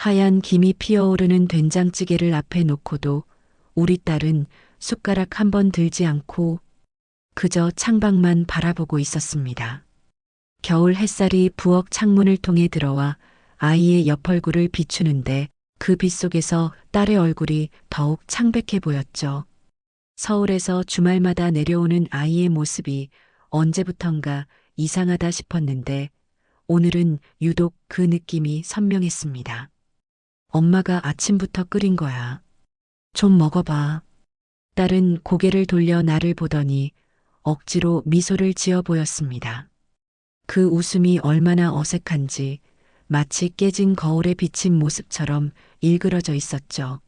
하얀 김이 피어오르는 된장찌개를 앞에 놓고도 우리 딸은 숟가락 한 번 들지 않고 그저 창밖만 바라보고 있었습니다. 겨울 햇살이 부엌 창문을 통해 들어와 아이의 옆 얼굴을 비추는데 그 빛 속에서 딸의 얼굴이 더욱 창백해 보였죠. 서울에서 주말마다 내려오는 아이의 모습이 언제부턴가 이상하다 싶었는데 오늘은 유독 그 느낌이 선명했습니다. 엄마가 아침부터 끓인 거야. 좀 먹어봐. 딸은 고개를 돌려 나를 보더니 억지로 미소를 지어 보였습니다. 그 웃음이 얼마나 어색한지 마치 깨진 거울에 비친 모습처럼 일그러져 있었죠.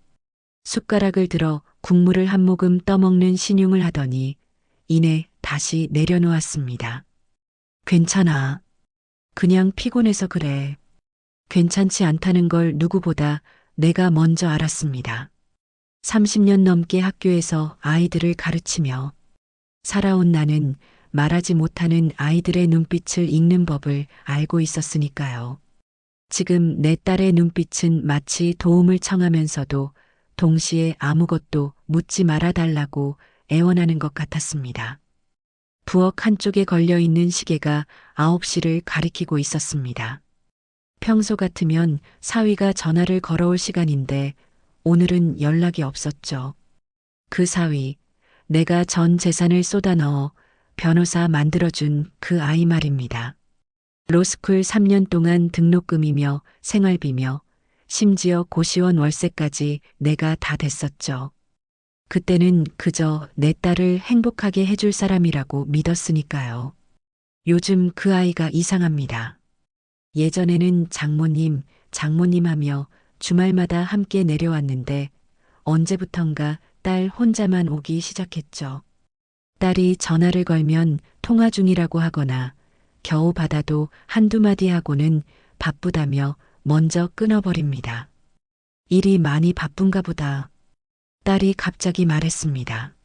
숟가락을 들어 국물을 한 모금 떠먹는 신용을 하더니 이내 다시 내려놓았습니다. 괜찮아. 그냥 피곤해서 그래. 괜찮지 않다는 걸 누구보다 내가 먼저 알았습니다. 30년 넘게 학교에서 아이들을 가르치며 살아온 나는 말하지 못하는 아이들의 눈빛을 읽는 법을 알고 있었으니까요. 지금 내 딸의 눈빛은 마치 도움을 청하면서도 동시에 아무것도 묻지 말아달라고 애원하는 것 같았습니다. 부엌 한쪽에 걸려있는 시계가 9시를 가리키고 있었습니다. 평소 같으면 사위가 전화를 걸어올 시간인데 오늘은 연락이 없었죠. 그 사위, 내가 전 재산을 쏟아 넣어 변호사 만들어준 그 아이 말입니다. 로스쿨 3년 동안 등록금이며 생활비며 심지어 고시원 월세까지 내가 다 댔었죠. 그때는 그저 내 딸을 행복하게 해줄 사람이라고 믿었으니까요. 요즘 그 아이가 이상합니다. 예전에는 장모님, 장모님 하며 주말마다 함께 내려왔는데 언제부턴가 딸 혼자만 오기 시작했죠. 딸이 전화를 걸면 통화 중이라고 하거나 겨우 받아도 한두 마디 하고는 바쁘다며 먼저 끊어버립니다. 일이 많이 바쁜가 보다. 딸이 갑자기 말했습니다.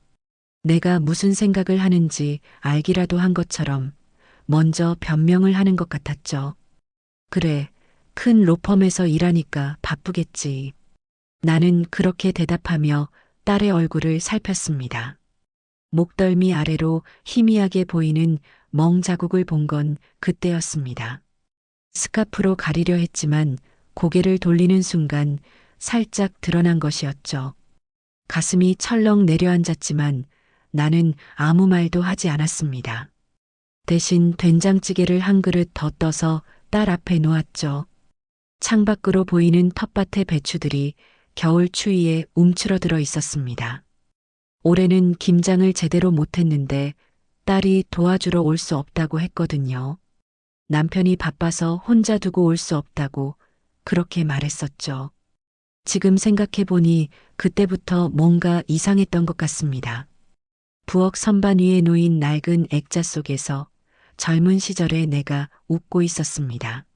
내가 무슨 생각을 하는지 알기라도 한 것처럼 먼저 변명을 하는 것 같았죠. 그래, 큰 로펌에서 일하니까 바쁘겠지. 나는 그렇게 대답하며 딸의 얼굴을 살폈습니다. 목덜미 아래로 희미하게 보이는 멍 자국을 본 건 그때였습니다. 스카프로 가리려 했지만 고개를 돌리는 순간 살짝 드러난 것이었죠. 가슴이 철렁 내려앉았지만 나는 아무 말도 하지 않았습니다. 대신 된장찌개를 한 그릇 더 떠서 딸 앞에 놓았죠. 창밖으로 보이는 텃밭의 배추들이 겨울 추위에 움츠러들어 있었습니다. 올해는 김장을 제대로 못했는데 딸이 도와주러 올 수 없다고 했거든요. 남편이 바빠서 혼자 두고 올 수 없다고 그렇게 말했었죠. 지금 생각해보니 그때부터 뭔가 이상했던 것 같습니다. 부엌 선반 위에 놓인 낡은 액자 속에서 젊은 시절에 내가 웃고 있었습니다.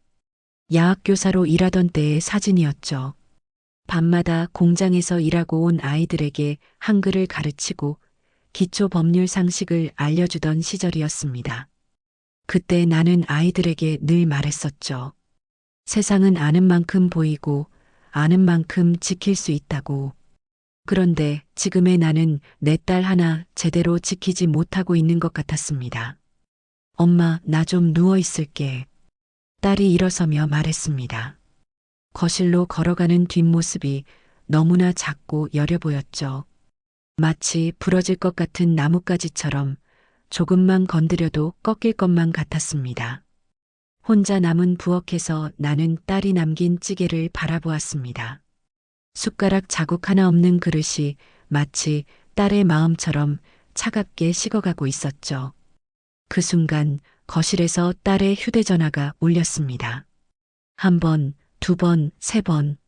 야학교사로 일하던 때의 사진이었죠. 밤마다 공장에서 일하고 온 아이들에게 한글을 가르치고 기초 법률 상식을 알려주던 시절이었습니다. 그때 나는 아이들에게 늘 말했었죠. 세상은 아는 만큼 보이고 아는 만큼 지킬 수 있다고. 그런데 지금의 나는 내 딸 하나 제대로 지키지 못하고 있는 것 같았습니다. 엄마, 나 좀 누워 있을게. 딸이 일어서며 말했습니다. 거실로 걸어가는 뒷모습이 너무나 작고 여려 보였죠. 마치 부러질 것 같은 나뭇가지처럼 조금만 건드려도 꺾일 것만 같았습니다. 혼자 남은 부엌에서 나는 딸이 남긴 찌개를 바라보았습니다. 숟가락 자국 하나 없는 그릇이 마치 딸의 마음처럼 차갑게 식어가고 있었죠. 그 순간 거실에서 딸의 휴대전화가 울렸습니다. 한 번, 두 번, 세 번.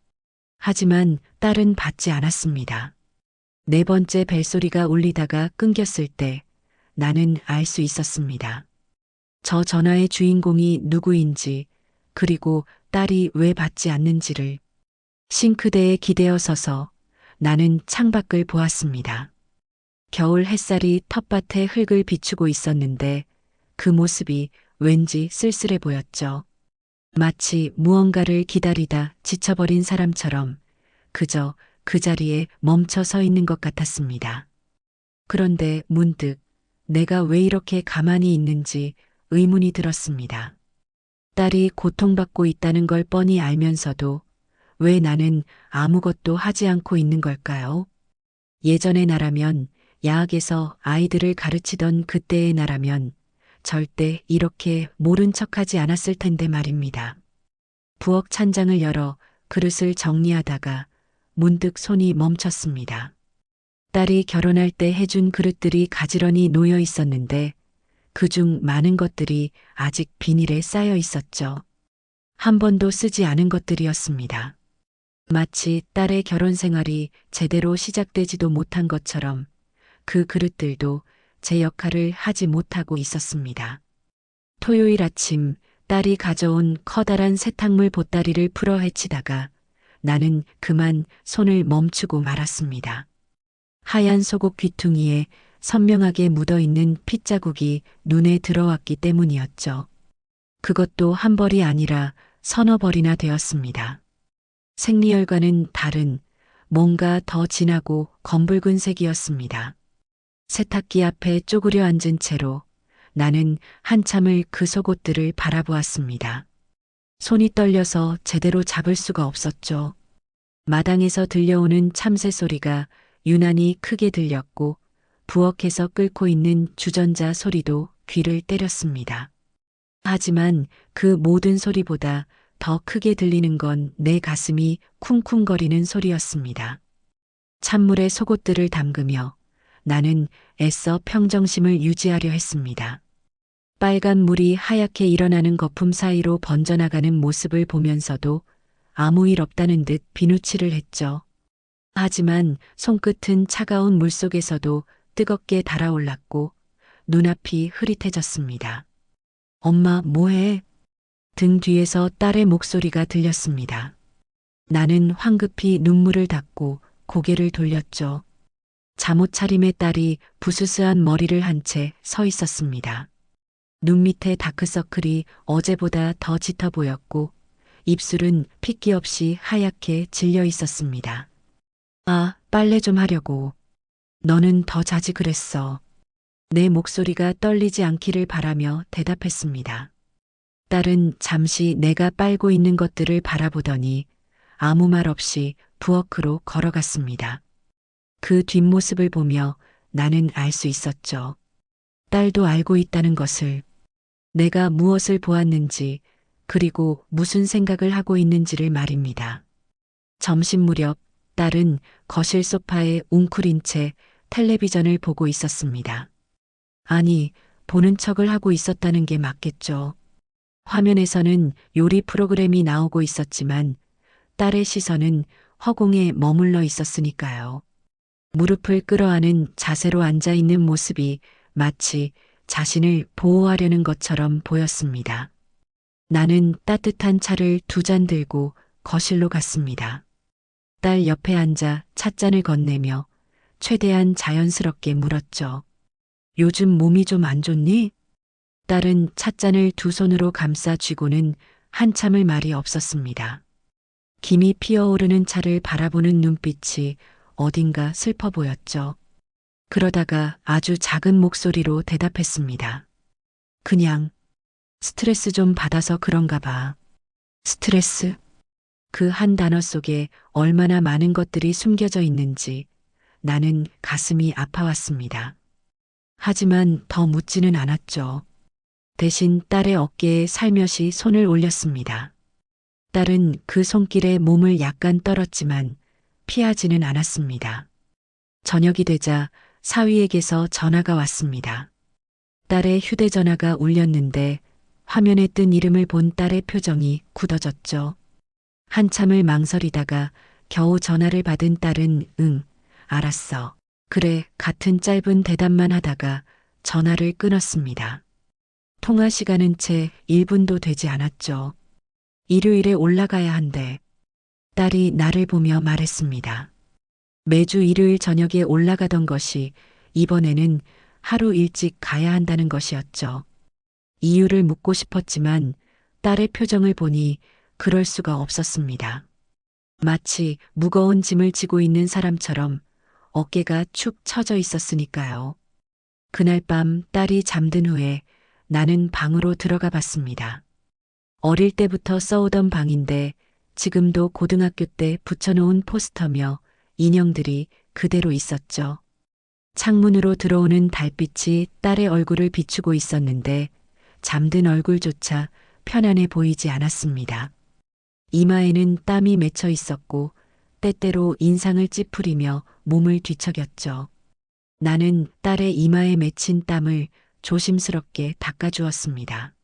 하지만 딸은 받지 않았습니다. 네 번째 벨소리가 울리다가 끊겼을 때 나는 알 수 있었습니다. 저 전화의 주인공이 누구인지, 그리고 딸이 왜 받지 않는지를. 싱크대에 기대어 서서 나는 창밖을 보았습니다. 겨울 햇살이 텃밭의 흙을 비추고 있었는데 그 모습이 왠지 쓸쓸해 보였죠. 마치 무언가를 기다리다 지쳐버린 사람처럼 그저 그 자리에 멈춰 서 있는 것 같았습니다. 그런데 문득 내가 왜 이렇게 가만히 있는지 의문이 들었습니다. 딸이 고통받고 있다는 걸 뻔히 알면서도 왜 나는 아무것도 하지 않고 있는 걸까요? 예전의 나라면, 야학에서 아이들을 가르치던 그때의 나라면 절대 이렇게 모른 척하지 않았을 텐데 말입니다. 부엌 찬장을 열어 그릇을 정리하다가 문득 손이 멈췄습니다. 딸이 결혼할 때 해준 그릇들이 가지런히 놓여 있었는데 그중 많은 것들이 아직 비닐에 쌓여 있었죠. 한 번도 쓰지 않은 것들이었습니다. 마치 딸의 결혼 생활이 제대로 시작되지도 못한 것처럼 그 그릇들도 제 역할을 하지 못하고 있었습니다. 토요일 아침 딸이 가져온 커다란 세탁물 보따리를 풀어 헤치다가 나는 그만 손을 멈추고 말았습니다. 하얀 소국 귀퉁이에 선명하게 묻어있는 핏자국이 눈에 들어왔기 때문이었죠. 그것도 한 벌이 아니라 서너 벌이나 되었습니다. 생리혈과는 다른 뭔가 더 진하고 검붉은 색이었습니다. 세탁기 앞에 쪼그려 앉은 채로 나는 한참을 그 속옷들을 바라보았습니다. 손이 떨려서 제대로 잡을 수가 없었죠. 마당에서 들려오는 참새 소리가 유난히 크게 들렸고 부엌에서 끓고 있는 주전자 소리도 귀를 때렸습니다. 하지만 그 모든 소리보다 더 크게 들리는 건 내 가슴이 쿵쿵거리는 소리였습니다. 찬물에 속옷들을 담그며 나는 애써 평정심을 유지하려 했습니다. 빨간 물이 하얗게 일어나는 거품 사이로 번져나가는 모습을 보면서도 아무 일 없다는 듯 비누칠을 했죠. 하지만 손끝은 차가운 물속에서도 뜨겁게 달아올랐고 눈앞이 흐릿해졌습니다. 엄마, 뭐해? 등 뒤에서 딸의 목소리가 들렸습니다. 나는 황급히 눈물을 닦고 고개를 돌렸죠. 잠옷 차림의 딸이 부스스한 머리를 한 채 서 있었습니다. 눈 밑에 다크서클이 어제보다 더 짙어 보였고 입술은 핏기 없이 하얗게 질려 있었습니다. 아, 빨래 좀 하려고. 너는 더 자지 그랬어. 내 목소리가 떨리지 않기를 바라며 대답했습니다. 딸은 잠시 내가 빨고 있는 것들을 바라보더니 아무 말 없이 부엌으로 걸어갔습니다. 그 뒷모습을 보며 나는 알 수 있었죠. 딸도 알고 있다는 것을. 내가 무엇을 보았는지 그리고 무슨 생각을 하고 있는지를 말입니다. 점심 무렵 딸은 거실 소파에 웅크린 채 텔레비전을 보고 있었습니다. 아니, 보는 척을 하고 있었다는 게 맞겠죠. 화면에서는 요리 프로그램이 나오고 있었지만 딸의 시선은 허공에 머물러 있었으니까요. 무릎을 끌어안은 자세로 앉아 있는 모습이 마치 자신을 보호하려는 것처럼 보였습니다. 나는 따뜻한 차를 두 잔 들고 거실로 갔습니다. 딸 옆에 앉아 찻잔을 건네며 최대한 자연스럽게 물었죠. 요즘 몸이 좀 안 좋니? 딸은 찻잔을 두 손으로 감싸 쥐고는 한참을 말이 없었습니다. 김이 피어오르는 차를 바라보는 눈빛이 어딘가 슬퍼 보였죠. 그러다가 아주 작은 목소리로 대답했습니다. 그냥 스트레스 좀 받아서 그런가 봐. 스트레스? 그 한 단어 속에 얼마나 많은 것들이 숨겨져 있는지 나는 가슴이 아파왔습니다. 하지만 더 묻지는 않았죠. 대신 딸의 어깨에 살며시 손을 올렸습니다. 딸은 그 손길에 몸을 약간 떨었지만 피하지는 않았습니다. 저녁이 되자 사위에게서 전화가 왔습니다. 딸의 휴대전화가 울렸는데 화면에 뜬 이름을 본 딸의 표정이 굳어졌죠. 한참을 망설이다가 겨우 전화를 받은 딸은 응, 알았어. 그래, 같은 짧은 대답만 하다가 전화를 끊었습니다. 통화 시간은 채 1분도 되지 않았죠. 일요일에 올라가야 한대. 딸이 나를 보며 말했습니다. 매주 일요일 저녁에 올라가던 것이 이번에는 하루 일찍 가야 한다는 것이었죠. 이유를 묻고 싶었지만 딸의 표정을 보니 그럴 수가 없었습니다. 마치 무거운 짐을 지고 있는 사람처럼 어깨가 축 처져 있었으니까요. 그날 밤 딸이 잠든 후에 나는 방으로 들어가 봤습니다. 어릴 때부터 써오던 방인데 지금도 고등학교 때 붙여놓은 포스터며 인형들이 그대로 있었죠. 창문으로 들어오는 달빛이 딸의 얼굴을 비추고 있었는데 잠든 얼굴조차 편안해 보이지 않았습니다. 이마에는 땀이 맺혀 있었고 때때로 인상을 찌푸리며 몸을 뒤척였죠. 나는 딸의 이마에 맺힌 땀을 조심스럽게 닦아주었습니다.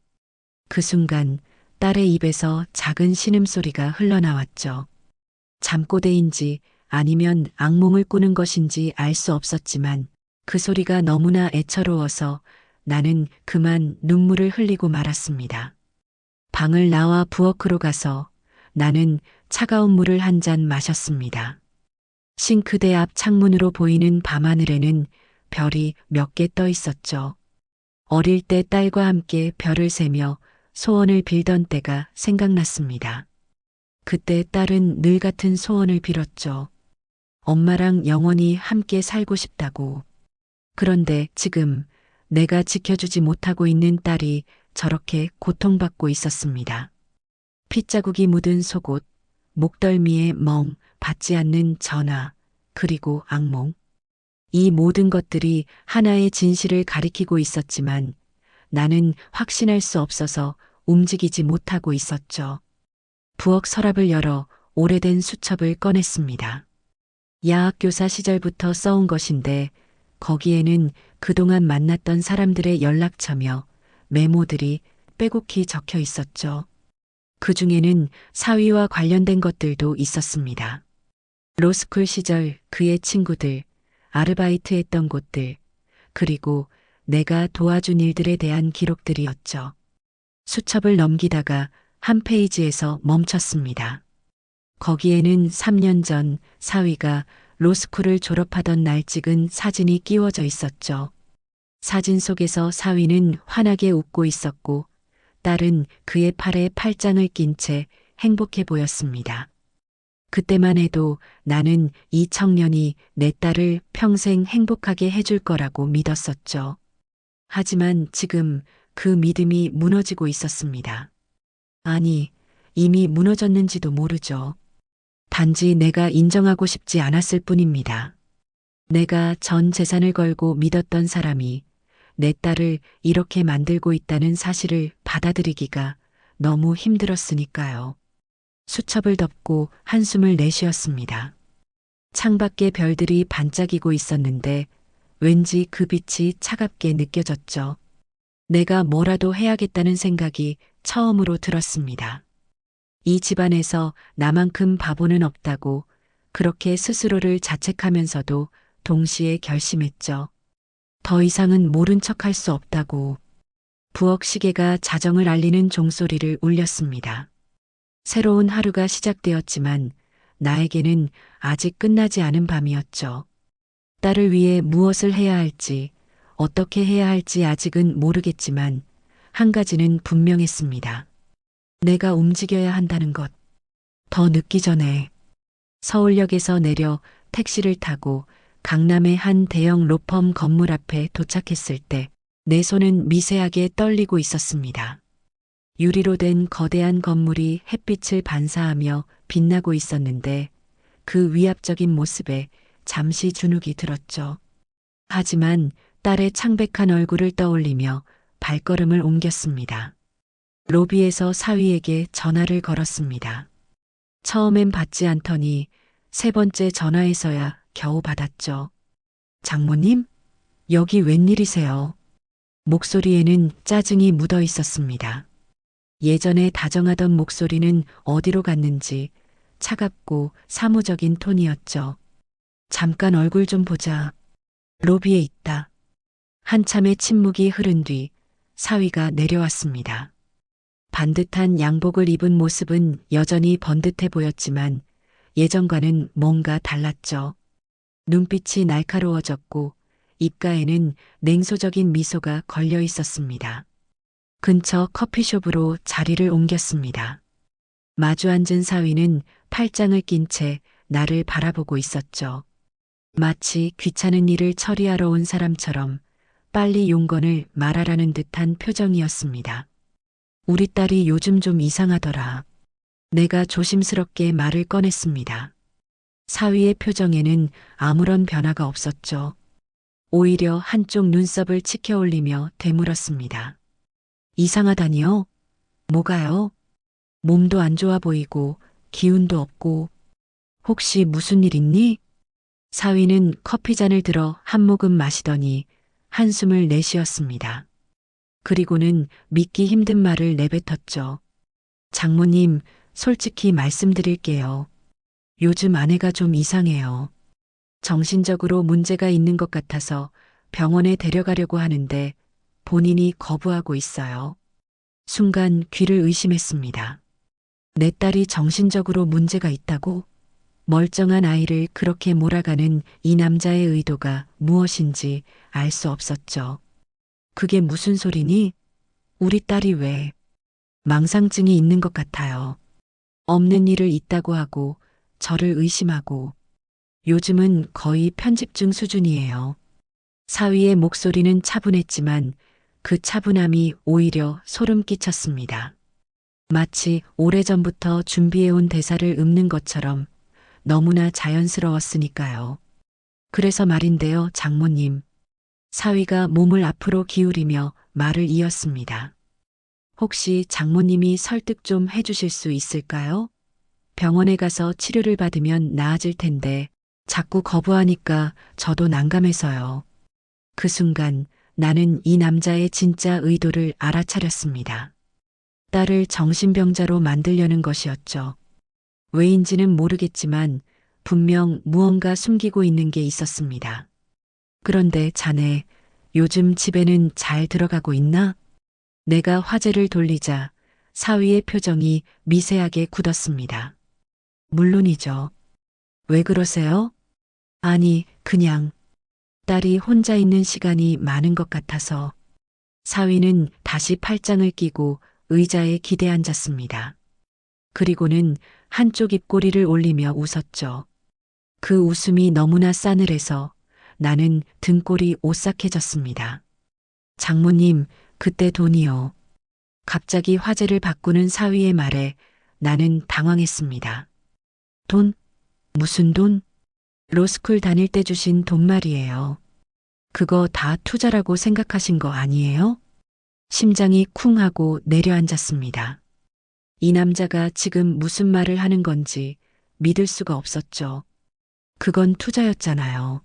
그 순간 딸의 입에서 작은 신음소리가 흘러나왔죠. 잠꼬대인지 아니면 악몽을 꾸는 것인지 알 수 없었지만 그 소리가 너무나 애처로워서 나는 그만 눈물을 흘리고 말았습니다. 방을 나와 부엌으로 가서 나는 차가운 물을 한 잔 마셨습니다. 싱크대 앞 창문으로 보이는 밤하늘에는 별이 몇 개 떠 있었죠. 어릴 때 딸과 함께 별을 세며 소원을 빌던 때가 생각났습니다. 그때 딸은 늘 같은 소원을 빌었죠. 엄마랑 영원히 함께 살고 싶다고. 그런데 지금 내가 지켜주지 못하고 있는 딸이 저렇게 고통받고 있었습니다. 핏자국이 묻은 속옷, 목덜미에 멍, 받지 않는 전화, 그리고 악몽. 이 모든 것들이 하나의 진실을 가리키고 있었지만 나는 확신할 수 없어서 움직이지 못하고 있었죠. 부엌 서랍을 열어 오래된 수첩을 꺼냈습니다. 야학교사 시절부터 써온 것인데 거기에는 그동안 만났던 사람들의 연락처며 메모들이 빼곡히 적혀 있었죠. 그 중에는 사위와 관련된 것들도 있었습니다. 로스쿨 시절 그의 친구들, 아르바이트 했던 곳들, 그리고 내가 도와준 일들에 대한 기록들이었죠. 수첩을 넘기다가 한 페이지에서 멈췄습니다. 거기에는 3년 전 사위가 로스쿨을 졸업하던 날 찍은 사진이 끼워져 있었죠. 사진 속에서 사위는 환하게 웃고 있었고 딸은 그의 팔에 팔짱을 낀 채 행복해 보였습니다. 그때만 해도 나는 이 청년이 내 딸을 평생 행복하게 해줄 거라고 믿었었죠. 하지만 지금 그 믿음이 무너지고 있었습니다. 아니, 이미 무너졌는지도 모르죠. 단지 내가 인정하고 싶지 않았을 뿐입니다. 내가 전 재산을 걸고 믿었던 사람이 내 딸을 이렇게 만들고 있다는 사실을 받아들이기가 너무 힘들었으니까요. 수첩을 덮고 한숨을 내쉬었습니다. 창밖에 별들이 반짝이고 있었는데 왠지 그 빛이 차갑게 느껴졌죠. 내가 뭐라도 해야겠다는 생각이 처음으로 들었습니다. 이 집안에서 나만큼 바보는 없다고 그렇게 스스로를 자책하면서도 동시에 결심했죠. 더 이상은 모른 척할 수 없다고. 부엌 시계가 자정을 알리는 종소리를 울렸습니다. 새로운 하루가 시작되었지만 나에게는 아직 끝나지 않은 밤이었죠. 딸을 위해 무엇을 해야 할지, 어떻게 해야 할지 아직은 모르겠지만 한 가지는 분명했습니다. 내가 움직여야 한다는 것. 더 늦기 전에 서울역에서 내려 택시를 타고 강남의 한 대형 로펌 건물 앞에 도착했을 때 내 손은 미세하게 떨리고 있었습니다. 유리로 된 거대한 건물이 햇빛을 반사하며 빛나고 있었는데 그 위압적인 모습에 잠시 주눅이 들었죠. 하지만 딸의 창백한 얼굴을 떠올리며 발걸음을 옮겼습니다. 로비에서 사위에게 전화를 걸었습니다. 처음엔 받지 않더니 세 번째 전화에서야 겨우 받았죠. 장모님? 여기 웬일이세요? 목소리에는 짜증이 묻어 있었습니다. 예전에 다정하던 목소리는 어디로 갔는지 차갑고 사무적인 톤이었죠. 잠깐 얼굴 좀 보자. 로비에 있다. 한참의 침묵이 흐른 뒤 사위가 내려왔습니다. 반듯한 양복을 입은 모습은 여전히 번듯해 보였지만 예전과는 뭔가 달랐죠. 눈빛이 날카로워졌고 입가에는 냉소적인 미소가 걸려 있었습니다. 근처 커피숍으로 자리를 옮겼습니다. 마주 앉은 사위는 팔짱을 낀 채 나를 바라보고 있었죠. 마치 귀찮은 일을 처리하러 온 사람처럼 빨리 용건을 말하라는 듯한 표정이었습니다. 우리 딸이 요즘 좀 이상하더라. 내가 조심스럽게 말을 꺼냈습니다. 사위의 표정에는 아무런 변화가 없었죠. 오히려 한쪽 눈썹을 치켜 올리며 되물었습니다. 이상하다니요? 뭐가요? 몸도 안 좋아 보이고 기운도 없고 혹시 무슨 일 있니? 사위는 커피잔을 들어 한 모금 마시더니 한숨을 내쉬었습니다. 그리고는 믿기 힘든 말을 내뱉었죠. 장모님, 솔직히 말씀드릴게요. 요즘 아내가 좀 이상해요. 정신적으로 문제가 있는 것 같아서 병원에 데려가려고 하는데 본인이 거부하고 있어요. 순간 귀를 의심했습니다. 내 딸이 정신적으로 문제가 있다고? 멀쩡한 아이를 그렇게 몰아가는 이 남자의 의도가 무엇인지 알 수 없었죠. 그게 무슨 소리니? 우리 딸이 왜? 망상증이 있는 것 같아요. 없는 일을 있다고 하고 저를 의심하고 요즘은 거의 편집증 수준이에요. 사위의 목소리는 차분했지만 그 차분함이 오히려 소름 끼쳤습니다. 마치 오래전부터 준비해온 대사를 읊는 것처럼 너무나 자연스러웠으니까요. 그래서 말인데요, 장모님. 사위가 몸을 앞으로 기울이며 말을 이었습니다. 혹시 장모님이 설득 좀 해주실 수 있을까요? 병원에 가서 치료를 받으면 나아질 텐데 자꾸 거부하니까 저도 난감해서요. 그 순간 나는 이 남자의 진짜 의도를 알아차렸습니다. 딸을 정신병자로 만들려는 것이었죠. 왜인지는 모르겠지만 분명 무언가 숨기고 있는 게 있었습니다. 그런데 자네, 요즘 집에는 잘 들어가고 있나? 내가 화제를 돌리자 사위의 표정이 미세하게 굳었습니다. 물론이죠. 왜 그러세요? 아니, 그냥 딸이 혼자 있는 시간이 많은 것 같아서. 사위는 다시 팔짱을 끼고 의자에 기대 앉았습니다. 그리고는 한쪽 입꼬리를 올리며 웃었죠. 그 웃음이 너무나 싸늘해서 나는 등골이 오싹해졌습니다. 장모님, 그때 돈이요. 갑자기 화제를 바꾸는 사위의 말에 나는 당황했습니다. 돈? 무슨 돈? 로스쿨 다닐 때 주신 돈 말이에요. 그거 다 투자라고 생각하신 거 아니에요? 심장이 쿵 하고 내려앉았습니다. 이 남자가 지금 무슨 말을 하는 건지 믿을 수가 없었죠. 그건 투자였잖아요.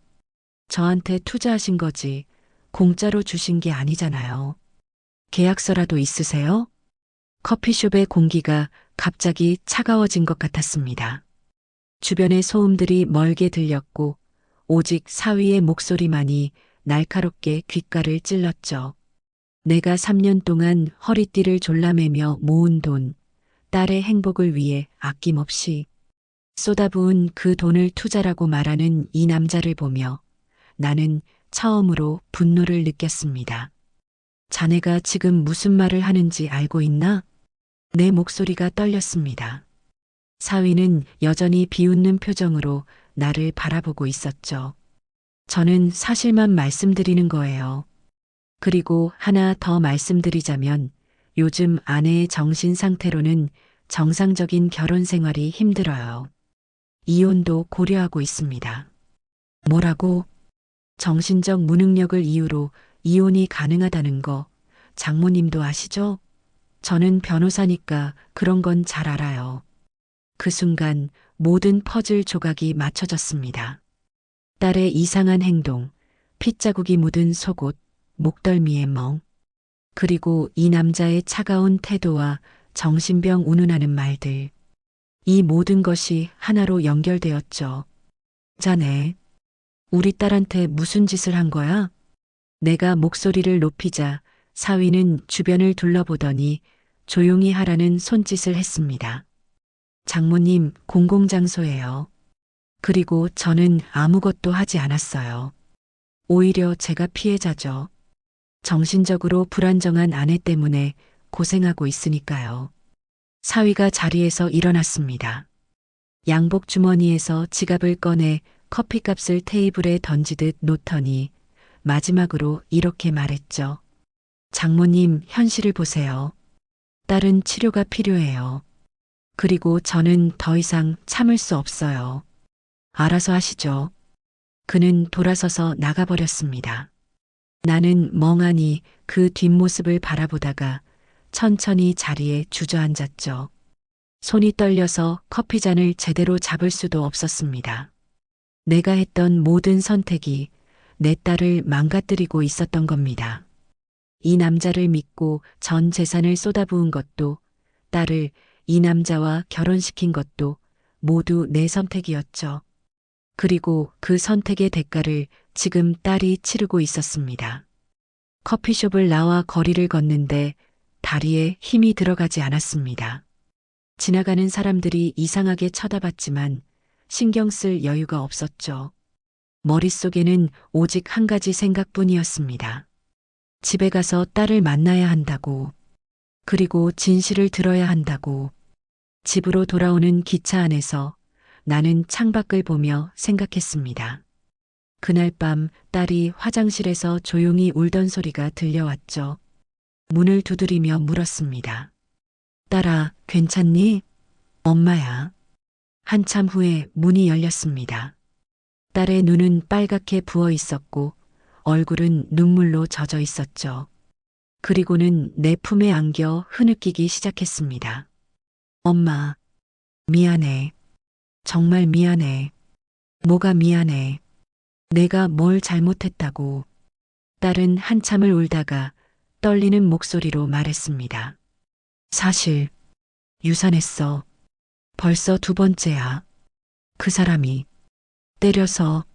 저한테 투자하신 거지 공짜로 주신 게 아니잖아요. 계약서라도 있으세요? 커피숍의 공기가 갑자기 차가워진 것 같았습니다. 주변의 소음들이 멀게 들렸고 오직 사위의 목소리만이 날카롭게 귓가를 찔렀죠. 내가 3년 동안 허리띠를 졸라매며 모은 돈, 딸의 행복을 위해 아낌없이 쏟아부은 그 돈을 투자라고 말하는 이 남자를 보며 나는 처음으로 분노를 느꼈습니다. 자네가 지금 무슨 말을 하는지 알고 있나? 내 목소리가 떨렸습니다. 사위는 여전히 비웃는 표정으로 나를 바라보고 있었죠. 저는 사실만 말씀드리는 거예요. 그리고 하나 더 말씀드리자면 요즘 아내의 정신 상태로는 정상적인 결혼 생활이 힘들어요. 이혼도 고려하고 있습니다. 뭐라고? 정신적 무능력을 이유로 이혼이 가능하다는 거 장모님도 아시죠? 저는 변호사니까 그런 건 잘 알아요. 그 순간 모든 퍼즐 조각이 맞춰졌습니다. 딸의 이상한 행동, 핏자국이 묻은 속옷, 목덜미의 멍, 그리고 이 남자의 차가운 태도와 정신병 운운하는 말들. 이 모든 것이 하나로 연결되었죠. 자네, 우리 딸한테 무슨 짓을 한 거야? 내가 목소리를 높이자 사위는 주변을 둘러보더니 조용히 하라는 손짓을 했습니다. 장모님, 공공장소예요. 그리고 저는 아무것도 하지 않았어요. 오히려 제가 피해자죠. 정신적으로 불안정한 아내 때문에 고생하고 있으니까요. 사위가 자리에서 일어났습니다. 양복 주머니에서 지갑을 꺼내 커피값을 테이블에 던지듯 놓더니 마지막으로 이렇게 말했죠. 장모님, 현실을 보세요. 딸은 치료가 필요해요. 그리고 저는 더 이상 참을 수 없어요. 알아서 하시죠. 그는 돌아서서 나가버렸습니다. 나는 멍하니 그 뒷모습을 바라보다가 천천히 자리에 주저앉았죠. 손이 떨려서 커피잔을 제대로 잡을 수도 없었습니다. 내가 했던 모든 선택이 내 딸을 망가뜨리고 있었던 겁니다. 이 남자를 믿고 전 재산을 쏟아부은 것도, 딸을 이 남자와 결혼시킨 것도 모두 내 선택이었죠. 그리고 그 선택의 대가를 지금 딸이 치르고 있었습니다. 커피숍을 나와 거리를 걷는데 다리에 힘이 들어가지 않았습니다. 지나가는 사람들이 이상하게 쳐다봤지만 신경 쓸 여유가 없었죠. 머릿속에는 오직 한 가지 생각뿐이었습니다. 집에 가서 딸을 만나야 한다고, 그리고 진실을 들어야 한다고. 집으로 돌아오는 기차 안에서 나는 창밖을 보며 생각했습니다. 그날 밤 딸이 화장실에서 조용히 울던 소리가 들려왔죠. 문을 두드리며 물었습니다. 딸아, 괜찮니? 엄마야. 한참 후에 문이 열렸습니다. 딸의 눈은 빨갛게 부어 있었고 얼굴은 눈물로 젖어 있었죠. 그리고는 내 품에 안겨 흐느끼기 시작했습니다. 엄마, 미안해. 정말 미안해. 뭐가 미안해. 내가 뭘 잘못했다고. 딸은 한참을 울다가 떨리는 목소리로 말했습니다. 사실 유산했어. 벌써 2번째야. 그 사람이 때려서.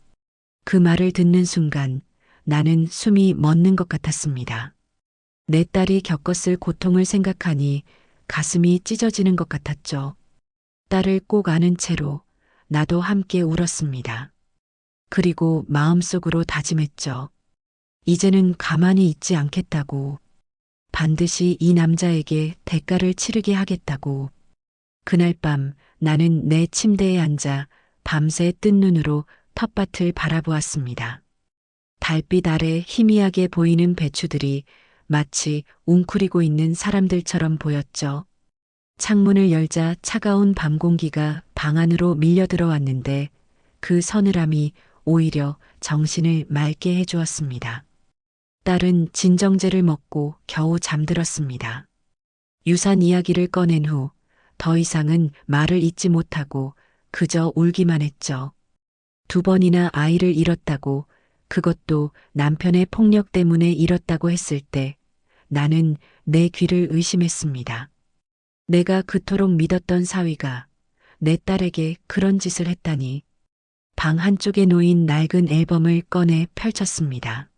그 말을 듣는 순간 나는 숨이 멎는 것 같았습니다. 내 딸이 겪었을 고통을 생각하니 가슴이 찢어지는 것 같았죠. 딸을 꼭 안은 채로 나도 함께 울었습니다. 그리고 마음속으로 다짐했죠. 이제는 가만히 있지 않겠다고. 반드시 이 남자에게 대가를 치르게 하겠다고. 그날 밤 나는 내 침대에 앉아 밤새 뜬 눈으로 텃밭을 바라보았습니다. 달빛 아래 희미하게 보이는 배추들이 마치 웅크리고 있는 사람들처럼 보였죠. 창문을 열자 차가운 밤 공기가 방 안으로 밀려 들어왔는데 그 서늘함이 오히려 정신을 맑게 해주었습니다. 딸은 진정제를 먹고 겨우 잠들었습니다. 유산 이야기를 꺼낸 후 더 이상은 말을 잇지 못하고 그저 울기만 했죠. 2번이나 아이를 잃었다고, 그것도 남편의 폭력 때문에 잃었다고 했을 때 나는 내 귀를 의심했습니다. 내가 그토록 믿었던 사위가 내 딸에게 그런 짓을 했다니. 방 한쪽에 놓인 낡은 앨범을 꺼내 펼쳤습니다.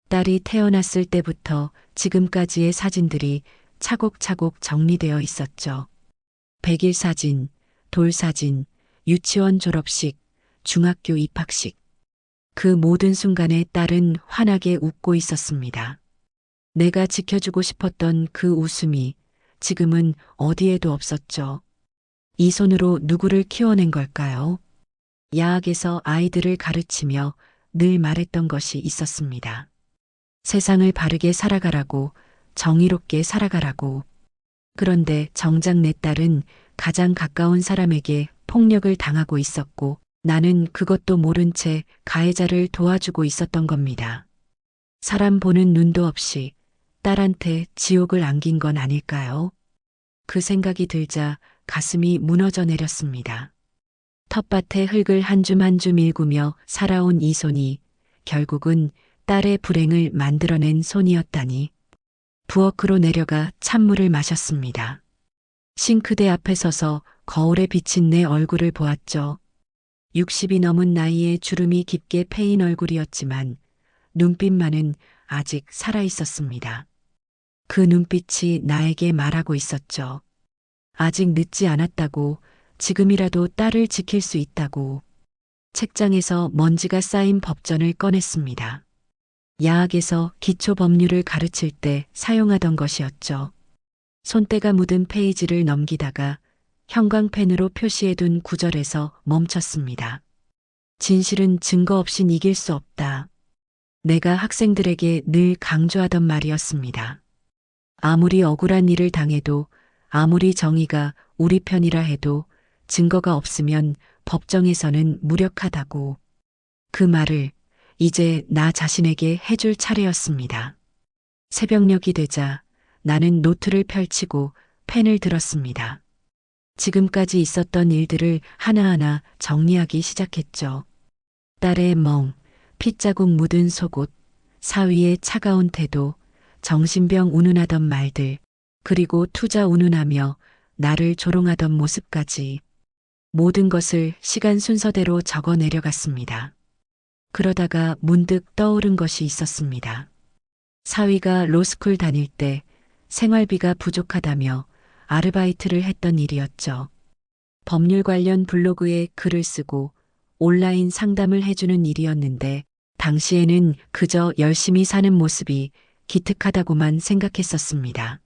딸이 태어났을 때부터 지금까지의 사진들이 차곡차곡 정리되어 있었죠. 100일 사진, 돌 사진, 유치원 졸업식, 중학교 입학식. 그 모든 순간에 딸은 환하게 웃고 있었습니다. 내가 지켜주고 싶었던 그 웃음이 지금은 어디에도 없었죠. 이 손으로 누구를 키워낸 걸까요? 야학에서 아이들을 가르치며 늘 말했던 것이 있었습니다. 세상을 바르게 살아가라고, 정의롭게 살아가라고. 그런데 정작 내 딸은 가장 가까운 사람에게 폭력을 당하고 있었고 나는 그것도 모른 채 가해자를 도와주고 있었던 겁니다. 사람 보는 눈도 없이 딸한테 지옥을 안긴 건 아닐까요? 그 생각이 들자 가슴이 무너져 내렸습니다. 텃밭의 흙을 한 줌 한 줌 일구며 살아온 이 손이 결국은 딸의 불행을 만들어낸 손이었다니. 부엌으로 내려가 찬물을 마셨습니다. 싱크대 앞에 서서 거울에 비친 내 얼굴을 보았죠. 60이 넘은 나이에 주름이 깊게 패인 얼굴이었지만 눈빛만은 아직 살아 있었습니다. 그 눈빛이 나에게 말하고 있었죠. 아직 늦지 않았다고, 지금이라도 딸을 지킬 수 있다고. 책장에서 먼지가 쌓인 법전을 꺼냈습니다. 야학에서 기초 법률을 가르칠 때 사용하던 것이었죠. 손때가 묻은 페이지를 넘기다가 형광펜으로 표시해둔 구절에서 멈췄습니다. 진실은 증거 없인 이길 수 없다. 내가 학생들에게 늘 강조하던 말이었습니다. 아무리 억울한 일을 당해도, 아무리 정의가 우리 편이라 해도 증거가 없으면 법정에서는 무력하다고. 그 말을 이제 나 자신에게 해줄 차례였습니다. 새벽녘이 되자 나는 노트를 펼치고 펜을 들었습니다. 지금까지 있었던 일들을 하나하나 정리하기 시작했죠. 딸의 멍, 핏자국 묻은 속옷, 사위의 차가운 태도, 정신병 운운하던 말들, 그리고 투자 운운하며 나를 조롱하던 모습까지 모든 것을 시간 순서대로 적어 내려갔습니다. 그러다가 문득 떠오른 것이 있었습니다. 사위가 로스쿨 다닐 때 생활비가 부족하다며 아르바이트를 했던 일이었죠. 법률 관련 블로그에 글을 쓰고 온라인 상담을 해주는 일이었는데 당시에는 그저 열심히 사는 모습이 기특하다고만 생각했었습니다.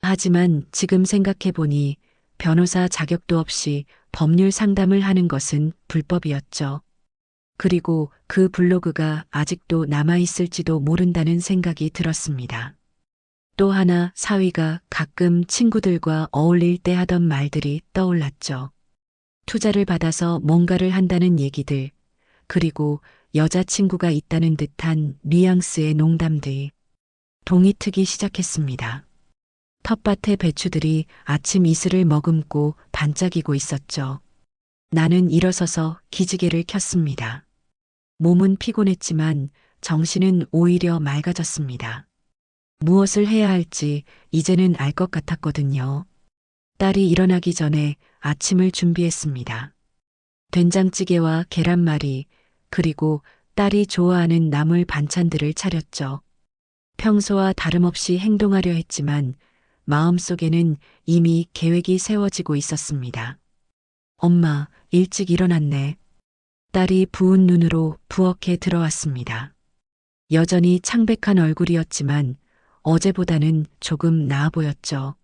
하지만 지금 생각해보니 변호사 자격도 없이 법률 상담을 하는 것은 불법이었죠. 그리고 그 블로그가 아직도 남아있을지도 모른다는 생각이 들었습니다. 또 하나 사위가 가끔 친구들과 어울릴 때 하던 말들이 떠올랐죠. 투자를 받아서 뭔가를 한다는 얘기들, 그리고 여자친구가 있다는 듯한 뉘앙스의 농담들. 동이 트기 시작했습니다. 텃밭의 배추들이 아침 이슬을 머금고 반짝이고 있었죠. 나는 일어서서 기지개를 켰습니다. 몸은 피곤했지만 정신은 오히려 맑아졌습니다. 무엇을 해야 할지 이제는 알 것 같았거든요. 딸이 일어나기 전에 아침을 준비했습니다. 된장찌개와 계란말이, 그리고 딸이 좋아하는 나물 반찬들을 차렸죠. 평소와 다름없이 행동하려 했지만 마음속에는 이미 계획이 세워지고 있었습니다. 엄마, 일찍 일어났네. 딸이 부은 눈으로 부엌에 들어왔습니다. 여전히 창백한 얼굴이었지만 어제보다는 조금 나아 보였죠.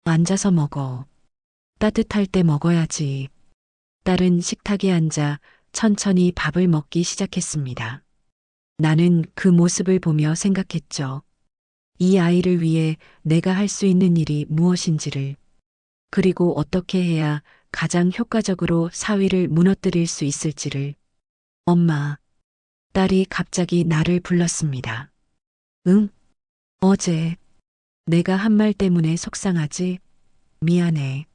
앉아서 먹어. 따뜻할 때 먹어야지. 딸은 식탁에 앉아 천천히 밥을 먹기 시작했습니다. 나는 그 모습을 보며 생각했죠. 이 아이를 위해 내가 할 수 있는 일이 무엇인지를, 그리고 어떻게 해야 가장 효과적으로 사위를 무너뜨릴 수 있을지를. 엄마, 딸이 갑자기 나를 불렀습니다. 응? 어제 내가 한 말 때문에 속상하지? 미안해.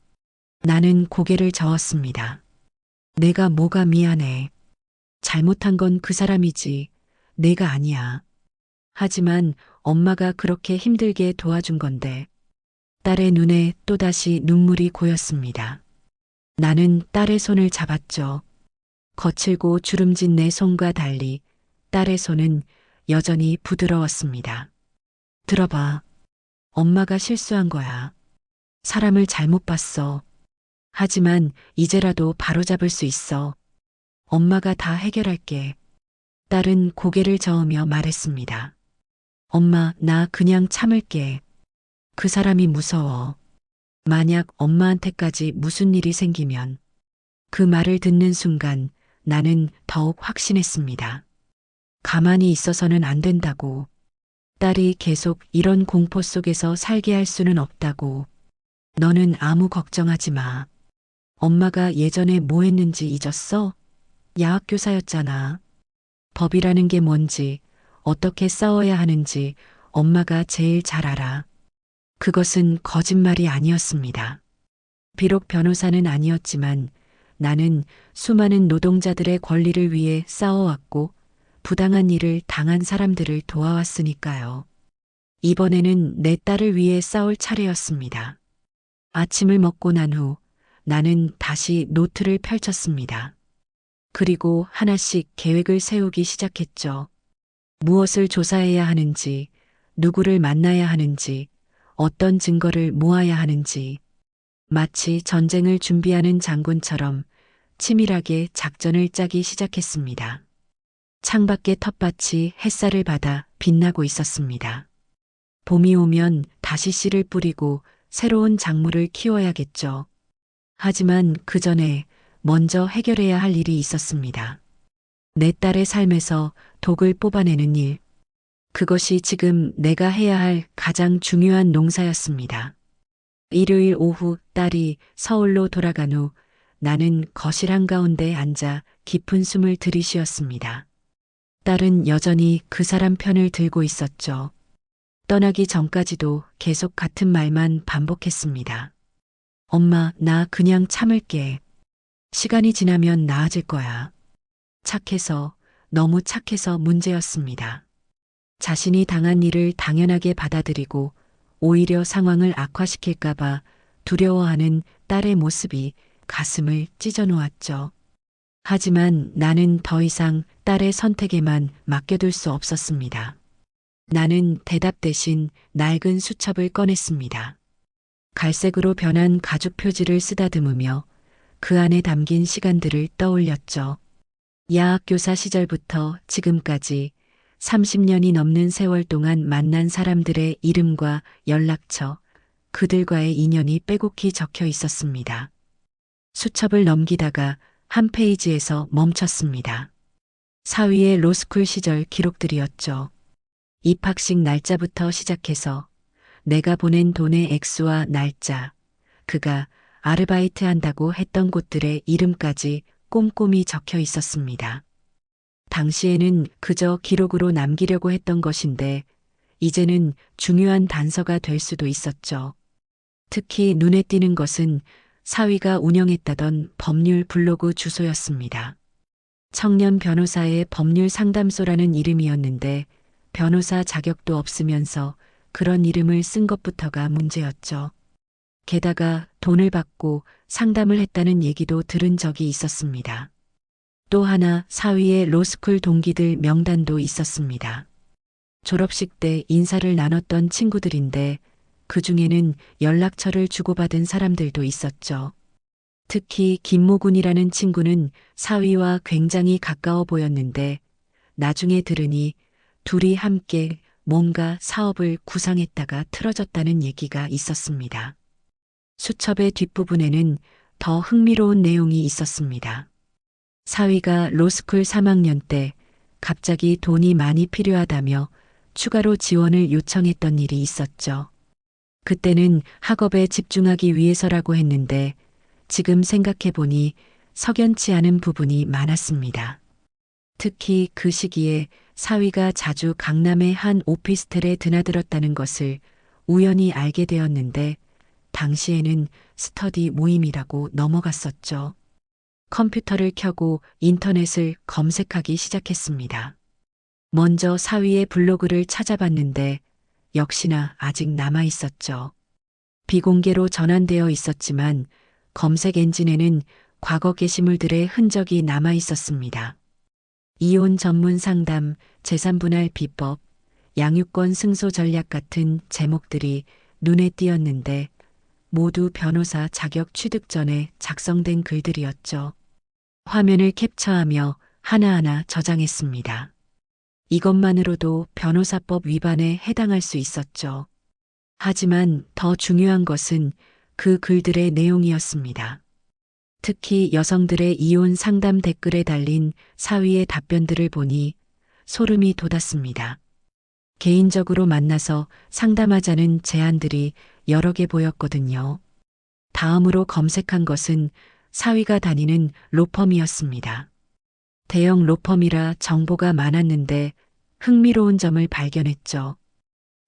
나는 고개를 저었습니다. 내가 뭐가 미안해. 잘못한 건 그 사람이지. 내가 아니야. 하지만 엄마가 그렇게 힘들게 도와준 건데. 딸의 눈에 또다시 눈물이 고였습니다. 나는 딸의 손을 잡았죠. 거칠고 주름진 내 손과 달리 딸의 손은 여전히 부드러웠습니다. 들어봐. 엄마가 실수한 거야. 사람을 잘못 봤어. 하지만 이제라도 바로잡을 수 있어. 엄마가 다 해결할게. 딸은 고개를 저으며 말했습니다. 엄마, 나 그냥 참을게. 그 사람이 무서워. 만약 엄마한테까지 무슨 일이 생기면. 그 말을 듣는 순간 나는 더욱 확신했습니다. 가만히 있어서는 안 된다고. 딸이 계속 이런 공포 속에서 살게 할 수는 없다고. 너는 아무 걱정하지 마. 엄마가 예전에 뭐 했는지 잊었어? 야학교사였잖아. 법이라는 게 뭔지, 어떻게 싸워야 하는지 엄마가 제일 잘 알아. 그것은 거짓말이 아니었습니다. 비록 변호사는 아니었지만 나는 수많은 노동자들의 권리를 위해 싸워왔고 부당한 일을 당한 사람들을 도와왔으니까요. 이번에는 내 딸을 위해 싸울 차례였습니다. 아침을 먹고 난 후 나는 다시 노트를 펼쳤습니다. 그리고 하나씩 계획을 세우기 시작했죠. 무엇을 조사해야 하는지, 누구를 만나야 하는지, 어떤 증거를 모아야 하는지, 마치 전쟁을 준비하는 장군처럼 치밀하게 작전을 짜기 시작했습니다. 창밖의 텃밭이 햇살을 받아 빛나고 있었습니다. 봄이 오면 다시 씨를 뿌리고 새로운 작물을 키워야겠죠. 하지만 그 전에 먼저 해결해야 할 일이 있었습니다. 내 딸의 삶에서 독을 뽑아내는 일. 그것이 지금 내가 해야 할 가장 중요한 농사였습니다. 일요일 오후 딸이 서울로 돌아간 후 나는 거실 한가운데 앉아 깊은 숨을 들이쉬었습니다. 딸은 여전히 그 사람 편을 들고 있었죠. 떠나기 전까지도 계속 같은 말만 반복했습니다. 엄마, 나 그냥 참을게. 시간이 지나면 나아질 거야. 착해서, 너무 착해서 문제였습니다. 자신이 당한 일을 당연하게 받아들이고 오히려 상황을 악화시킬까봐 두려워하는 딸의 모습이 가슴을 찢어 놓았죠. 하지만 나는 더 이상 딸의 선택에만 맡겨둘 수 없었습니다. 나는 대답 대신 낡은 수첩을 꺼냈습니다. 갈색으로 변한 가죽 표지를 쓰다듬으며 그 안에 담긴 시간들을 떠올렸죠. 야학교사 시절부터 지금까지 30년이 넘는 세월 동안 만난 사람들의 이름과 연락처, 그들과의 인연이 빼곡히 적혀 있었습니다. 수첩을 넘기다가 한 페이지에서 멈췄습니다. 사위의 로스쿨 시절 기록들이었죠. 입학식 날짜부터 시작해서 내가 보낸 돈의 액수와 날짜, 그가 아르바이트 한다고 했던 곳들의 이름까지 꼼꼼히 적혀 있었습니다. 당시에는 그저 기록으로 남기려고 했던 것인데 이제는 중요한 단서가 될 수도 있었죠. 특히 눈에 띄는 것은 사위가 운영했다던 법률 블로그 주소였습니다. 청년 변호사의 법률 상담소라는 이름이었는데 변호사 자격도 없으면서 그런 이름을 쓴 것부터가 문제였죠. 게다가 돈을 받고 상담을 했다는 얘기도 들은 적이 있었습니다. 또 하나 사위의 로스쿨 동기들 명단도 있었습니다. 졸업식 때 인사를 나눴던 친구들인데 그 중에는 연락처를 주고받은 사람들도 있었죠. 특히 김모군이라는 친구는 사위와 굉장히 가까워 보였는데 나중에 들으니 둘이 함께 뭔가 사업을 구상했다가 틀어졌다는 얘기가 있었습니다. 수첩의 뒷부분에는 더 흥미로운 내용이 있었습니다. 사위가 로스쿨 3학년 때 갑자기 돈이 많이 필요하다며 추가로 지원을 요청했던 일이 있었죠. 그때는 학업에 집중하기 위해서라고 했는데 지금 생각해보니 석연치 않은 부분이 많았습니다. 특히 그 시기에 사위가 자주 강남의 한 오피스텔에 드나들었다는 것을 우연히 알게 되었는데 당시에는 스터디 모임이라고 넘어갔었죠. 컴퓨터를 켜고 인터넷을 검색하기 시작했습니다. 먼저 사위의 블로그를 찾아봤는데 역시나 아직 남아 있었죠. 비공개로 전환되어 있었지만 검색 엔진에는 과거 게시물들의 흔적이 남아 있었습니다. 이혼 전문 상담, 재산분할 비법, 양육권 승소 전략 같은 제목들이 눈에 띄었는데 모두 변호사 자격 취득 전에 작성된 글들이었죠. 화면을 캡처하며 하나하나 저장했습니다. 이것만으로도 변호사법 위반에 해당할 수 있었죠. 하지만 더 중요한 것은 그 글들의 내용이었습니다. 특히 여성들의 이혼 상담 댓글에 달린 사위의 답변들을 보니 소름이 돋았습니다. 개인적으로 만나서 상담하자는 제안들이 여러 개 보였거든요. 다음으로 검색한 것은 사위가 다니는 로펌이었습니다. 대형 로펌이라 정보가 많았는데 흥미로운 점을 발견했죠.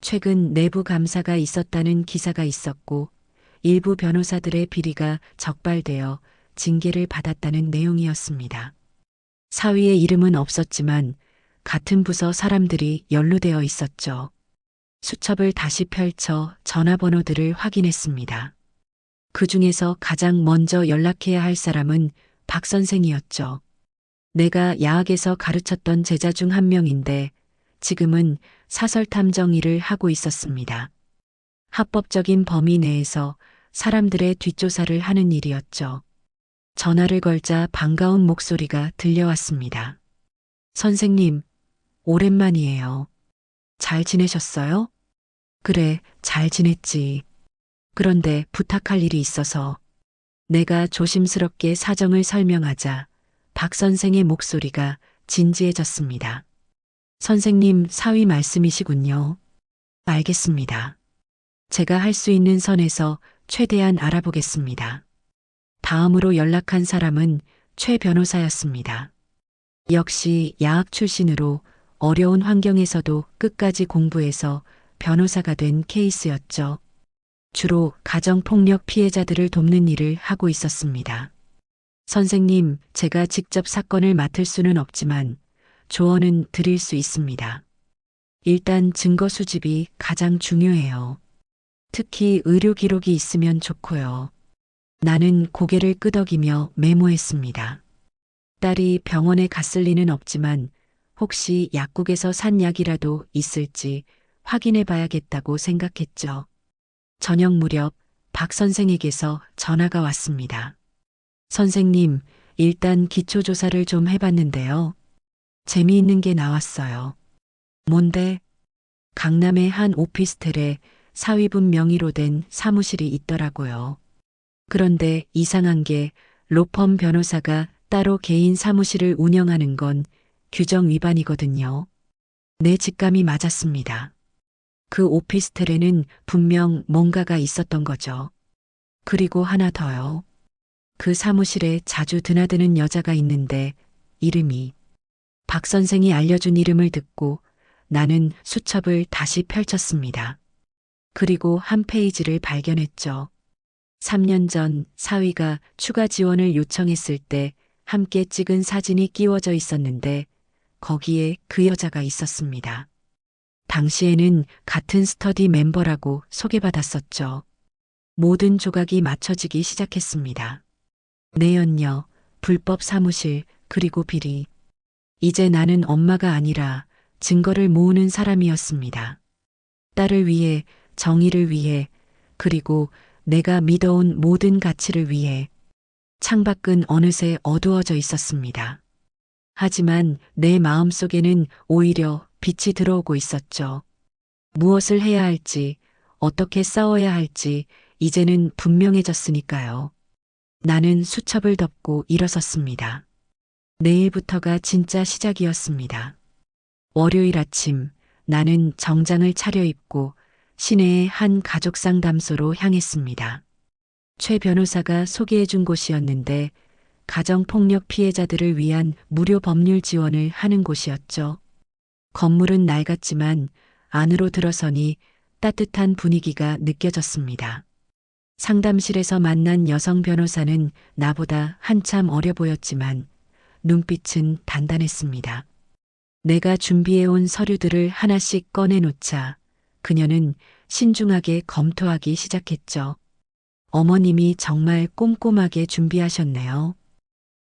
최근 내부 감사가 있었다는 기사가 있었고 일부 변호사들의 비리가 적발되어 징계를 받았다는 내용이었습니다. 사위의 이름은 없었지만 같은 부서 사람들이 연루되어 있었죠. 수첩을 다시 펼쳐 전화번호들을 확인했습니다. 그 중에서 가장 먼저 연락해야 할 사람은 박 선생이었죠. 내가 야학에서 가르쳤던 제자 중 한 명인데 지금은 사설 탐정 일을 하고 있었습니다. 합법적인 범위 내에서 사람들의 뒷조사를 하는 일이었죠. 전화를 걸자 반가운 목소리가 들려왔습니다. 선생님, 오랜만이에요. 잘 지내셨어요? 그래, 잘 지냈지. 그런데 부탁할 일이 있어서 내가 조심스럽게 사정을 설명하자 박 선생의 목소리가 진지해졌습니다. 선생님 사위 말씀이시군요. 알겠습니다. 제가 할 수 있는 선에서 최대한 알아보겠습니다. 다음으로 연락한 사람은 최 변호사였습니다. 역시 야학 출신으로 어려운 환경에서도 끝까지 공부해서 변호사가 된 케이스였죠. 주로 가정폭력 피해자들을 돕는 일을 하고 있었습니다. 선생님, 제가 직접 사건을 맡을 수는 없지만 조언은 드릴 수 있습니다. 일단 증거 수집이 가장 중요해요. 특히 의료 기록이 있으면 좋고요. 나는 고개를 끄덕이며 메모했습니다. 딸이 병원에 갔을 리는 없지만 혹시 약국에서 산 약이라도 있을지 확인해 봐야겠다고 생각했죠. 저녁 무렵 박 선생에게서 전화가 왔습니다. 선생님, 일단 기초조사를 좀 해봤는데요. 재미있는 게 나왔어요. 뭔데? 강남의 한 오피스텔에 사위분 명의로 된 사무실이 있더라고요. 그런데 이상한 게 로펌 변호사가 따로 개인 사무실을 운영하는 건 규정 위반이거든요. 내 직감이 맞았습니다. 그 오피스텔에는 분명 뭔가가 있었던 거죠. 그리고 하나 더요. 그 사무실에 자주 드나드는 여자가 있는데 이름이 박 선생이 알려준 이름을 듣고 나는 수첩을 다시 펼쳤습니다. 그리고 한 페이지를 발견했죠. 3년 전 사위가 추가 지원을 요청했을 때 함께 찍은 사진이 끼워져 있었는데 거기에 그 여자가 있었습니다. 당시에는 같은 스터디 멤버라고 소개받았었죠. 모든 조각이 맞춰지기 시작했습니다. 내연녀, 불법 사무실, 그리고 비리. 이제 나는 엄마가 아니라 증거를 모으는 사람이었습니다. 딸을 위해, 정의를 위해, 그리고 내가 믿어온 모든 가치를 위해 창밖은 어느새 어두워져 있었습니다. 하지만 내 마음속에는 오히려 빛이 들어오고 있었죠. 무엇을 해야 할지, 어떻게 싸워야 할지 이제는 분명해졌으니까요. 나는 수첩을 덮고 일어섰습니다. 내일부터가 진짜 시작이었습니다. 월요일 아침 나는 정장을 차려입고 시내의 한 가족 상담소로 향했습니다. 최 변호사가 소개해준 곳이었는데 가정폭력 피해자들을 위한 무료 법률 지원을 하는 곳이었죠. 건물은 낡았지만 안으로 들어서니 따뜻한 분위기가 느껴졌습니다. 상담실에서 만난 여성 변호사는 나보다 한참 어려 보였지만 눈빛은 단단했습니다. 내가 준비해온 서류들을 하나씩 꺼내놓자 그녀는 신중하게 검토하기 시작했죠. 어머님이 정말 꼼꼼하게 준비하셨네요.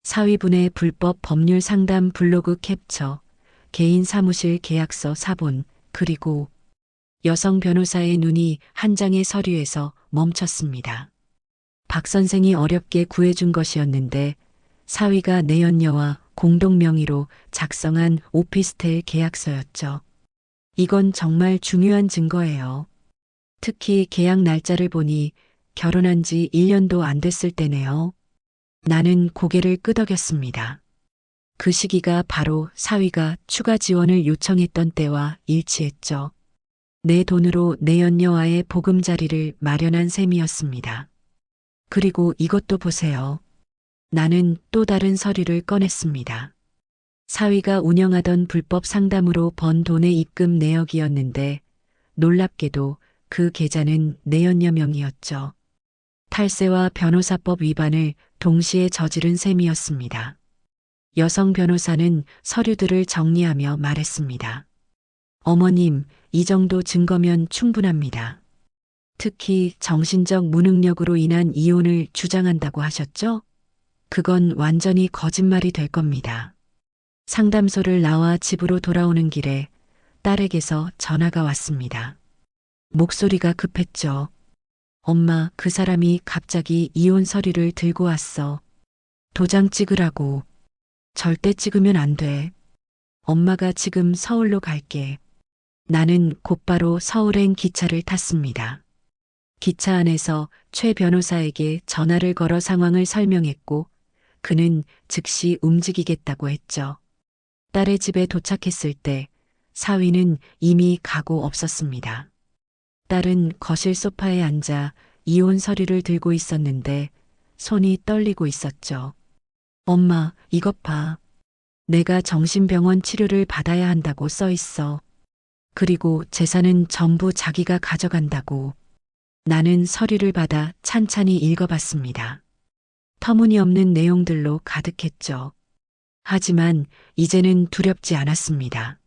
사위분의 불법 법률 상담 블로그 캡처, 개인 사무실 계약서 사본, 그리고 여성 변호사의 눈이 한 장의 서류에서 멈췄습니다. 박 선생이 어렵게 구해준 것이었는데 사위가 내연녀와 공동 명의로 작성한 오피스텔 계약서였죠. 이건 정말 중요한 증거예요. 특히 계약 날짜를 보니 결혼한 지 1년도 안 됐을 때네요. 나는 고개를 끄덕였습니다. 그 시기가 바로 사위가 추가 지원을 요청했던 때와 일치했죠. 내 돈으로 내연녀와의 보금자리를 마련한 셈이었습니다. 그리고 이것도 보세요. 나는 또 다른 서류를 꺼냈습니다. 사위가 운영하던 불법 상담으로 번 돈의 입금 내역이었는데 놀랍게도 그 계좌는 내연녀 명이었죠. 탈세와 변호사법 위반을 동시에 저지른 셈이었습니다. 여성 변호사는 서류들을 정리하며 말했습니다. 어머님, 이 정도 증거면 충분합니다. 특히 정신적 무능력으로 인한 이혼을 주장한다고 하셨죠? 그건 완전히 거짓말이 될 겁니다. 상담소를 나와 집으로 돌아오는 길에 딸에게서 전화가 왔습니다. 목소리가 급했죠. 엄마, 그 사람이 갑자기 이혼 서류를 들고 왔어. 도장 찍으라고. 절대 찍으면 안 돼. 엄마가 지금 서울로 갈게. 나는 곧바로 서울행 기차를 탔습니다. 기차 안에서 최 변호사에게 전화를 걸어 상황을 설명했고 그는 즉시 움직이겠다고 했죠. 딸의 집에 도착했을 때 사위는 이미 가고 없었습니다. 딸은 거실 소파에 앉아 이혼 서류를 들고 있었는데 손이 떨리고 있었죠. 엄마, 이것 봐. 내가 정신병원 치료를 받아야 한다고 써 있어. 그리고 재산은 전부 자기가 가져간다고. 나는 서류를 받아 찬찬히 읽어봤습니다. 터무니없는 내용들로 가득했죠. 하지만 이제는 두렵지 않았습니다.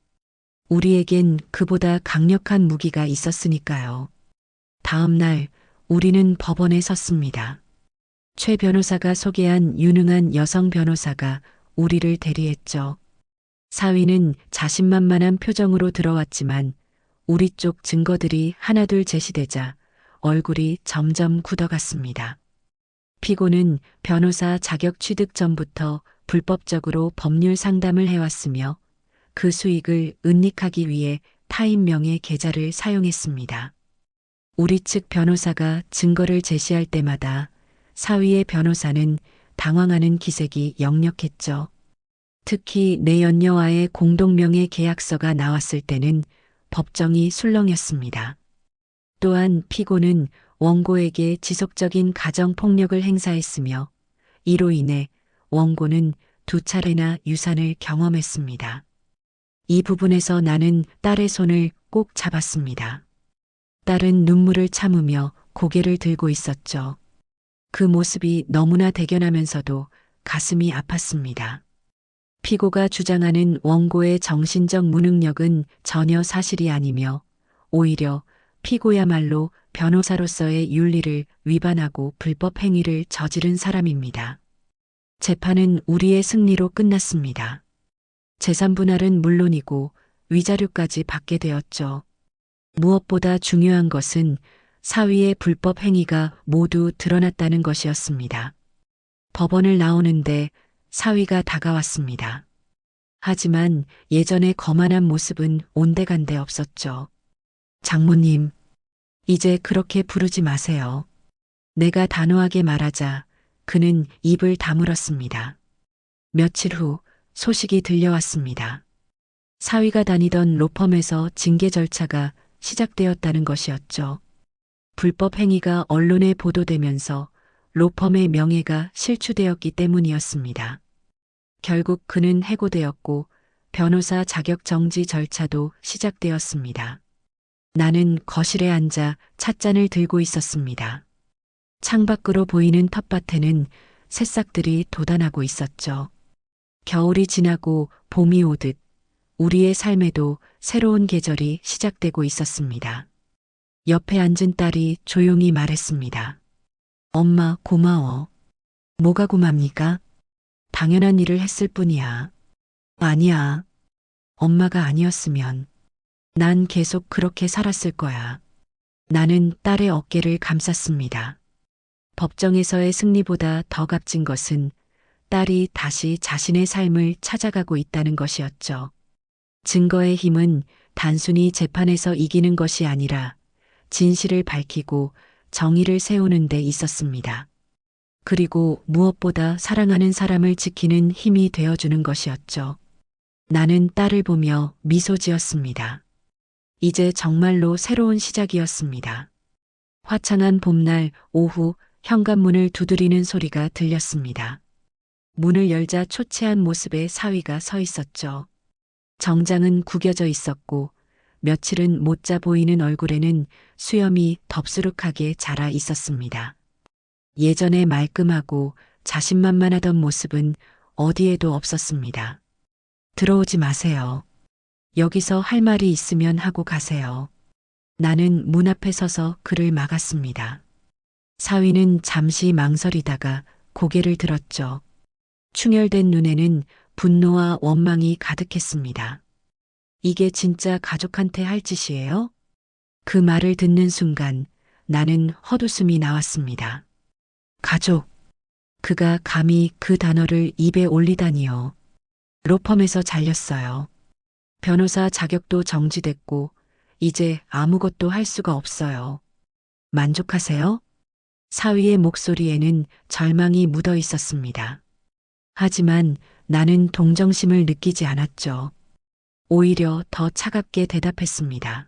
우리에겐 그보다 강력한 무기가 있었으니까요. 다음 날 우리는 법원에 섰습니다. 최 변호사가 소개한 유능한 여성 변호사가 우리를 대리했죠. 사위는 자신만만한 표정으로 들어왔지만 우리 쪽 증거들이 하나둘 제시되자 얼굴이 점점 굳어갔습니다. 피고는 변호사 자격 취득 전부터 불법적으로 법률 상담을 해왔으며 그 수익을 은닉하기 위해 타인명의 계좌를 사용했습니다. 우리 측 변호사가 증거를 제시할 때마다 사위의 변호사는 당황하는 기색이 역력했죠. 특히 내 연녀와의 공동명의 계약서가 나왔을 때는 법정이 술렁였습니다. 또한 피고는 원고에게 지속적인 가정폭력을 행사했으며 이로 인해 원고는 2차례나 유산을 경험했습니다. 이 부분에서 나는 딸의 손을 꼭 잡았습니다. 딸은 눈물을 참으며 고개를 들고 있었죠. 그 모습이 너무나 대견하면서도 가슴이 아팠습니다. 피고가 주장하는 원고의 정신적 무능력은 전혀 사실이 아니며 오히려 피고야말로 변호사로서의 윤리를 위반하고 불법 행위를 저지른 사람입니다. 재판은 우리의 승리로 끝났습니다. 재산 분할은 물론이고 위자료까지 받게 되었죠. 무엇보다 중요한 것은 사위의 불법 행위가 모두 드러났다는 것이었습니다. 법원을 나오는데 사위가 다가왔습니다. 하지만 예전의 거만한 모습은 온데간데 없었죠. 장모님, 이제 그렇게 부르지 마세요. 내가 단호하게 말하자 그는 입을 다물었습니다. 며칠 후 소식이 들려왔습니다. 사위가 다니던 로펌에서 징계 절차가 시작되었다는 것이었죠. 불법 행위가 언론에 보도되면서 로펌의 명예가 실추되었기 때문이었습니다. 결국 그는 해고되었고 변호사 자격 정지 절차도 시작되었습니다. 나는 거실에 앉아 찻잔을 들고 있었습니다. 창밖으로 보이는 텃밭에는 새싹들이 돋아나고 있었죠. 겨울이 지나고 봄이 오듯 우리의 삶에도 새로운 계절이 시작되고 있었습니다. 옆에 앉은 딸이 조용히 말했습니다. 엄마, 고마워. 뭐가 고맙니까? 당연한 일을 했을 뿐이야. 아니야. 엄마가 아니었으면 난 계속 그렇게 살았을 거야. 나는 딸의 어깨를 감쌌습니다. 법정에서의 승리보다 더 값진 것은 딸이 다시 자신의 삶을 찾아가고 있다는 것이었죠. 증거의 힘은 단순히 재판에서 이기는 것이 아니라 진실을 밝히고 정의를 세우는 데 있었습니다. 그리고 무엇보다 사랑하는 사람을 지키는 힘이 되어주는 것이었죠. 나는 딸을 보며 미소 지었습니다. 이제 정말로 새로운 시작이었습니다. 화창한 봄날 오후 현관문을 두드리는 소리가 들렸습니다. 문을 열자 초췌한 모습의 사위가 서 있었죠. 정장은 구겨져 있었고 며칠은 못 자 보이는 얼굴에는 수염이 덥수룩하게 자라 있었습니다. 예전에 말끔하고 자신만만하던 모습은 어디에도 없었습니다. 들어오지 마세요. 여기서 할 말이 있으면 하고 가세요. 나는 문 앞에 서서 그를 막았습니다. 사위는 잠시 망설이다가 고개를 들었죠. 충혈된 눈에는 분노와 원망이 가득했습니다. 이게 진짜 가족한테 할 짓이에요? 그 말을 듣는 순간 나는 헛웃음이 나왔습니다. 가족. 그가 감히 그 단어를 입에 올리다니요. 로펌에서 잘렸어요. 변호사 자격도 정지됐고 이제 아무것도 할 수가 없어요. 만족하세요? 사위의 목소리에는 절망이 묻어 있었습니다. 하지만 나는 동정심을 느끼지 않았죠. 오히려 더 차갑게 대답했습니다.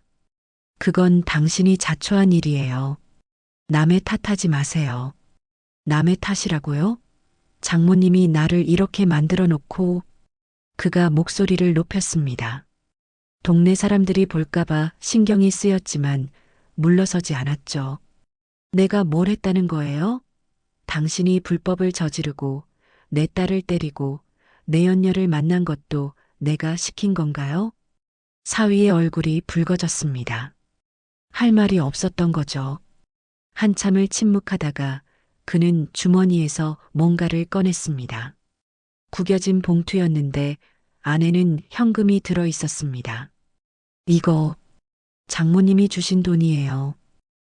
그건 당신이 자초한 일이에요. 남의 탓하지 마세요. 남의 탓이라고요? 장모님이 나를 이렇게 만들어 놓고 그가 목소리를 높였습니다. 동네 사람들이 볼까봐 신경이 쓰였지만 물러서지 않았죠. 내가 뭘 했다는 거예요? 당신이 불법을 저지르고 내 딸을 때리고 내연녀를 만난 것도 내가 시킨 건가요? 사위의 얼굴이 붉어졌습니다. 할 말이 없었던 거죠. 한참을 침묵하다가 그는 주머니에서 뭔가를 꺼냈습니다. 구겨진 봉투였는데 안에는 현금이 들어 있었습니다. 이거 장모님이 주신 돈이에요.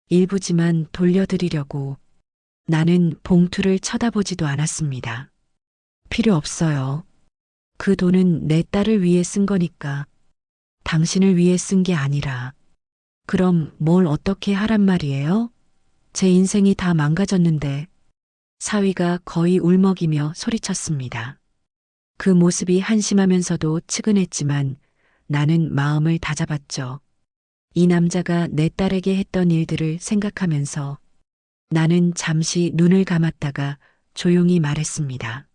일부지만 돌려드리려고. 나는 봉투를 쳐다보지도 않았습니다. 필요 없어요. 그 돈은 내 딸을 위해 쓴 거니까. 당신을 위해 쓴 게 아니라. 그럼 뭘 어떻게 하란 말이에요? 제 인생이 다 망가졌는데. 사위가 거의 울먹이며 소리쳤습니다. 그 모습이 한심하면서도 측은했지만 나는 마음을 다잡았죠. 이 남자가 내 딸에게 했던 일들을 생각하면서 나는 잠시 눈을 감았다가 조용히 말했습니다.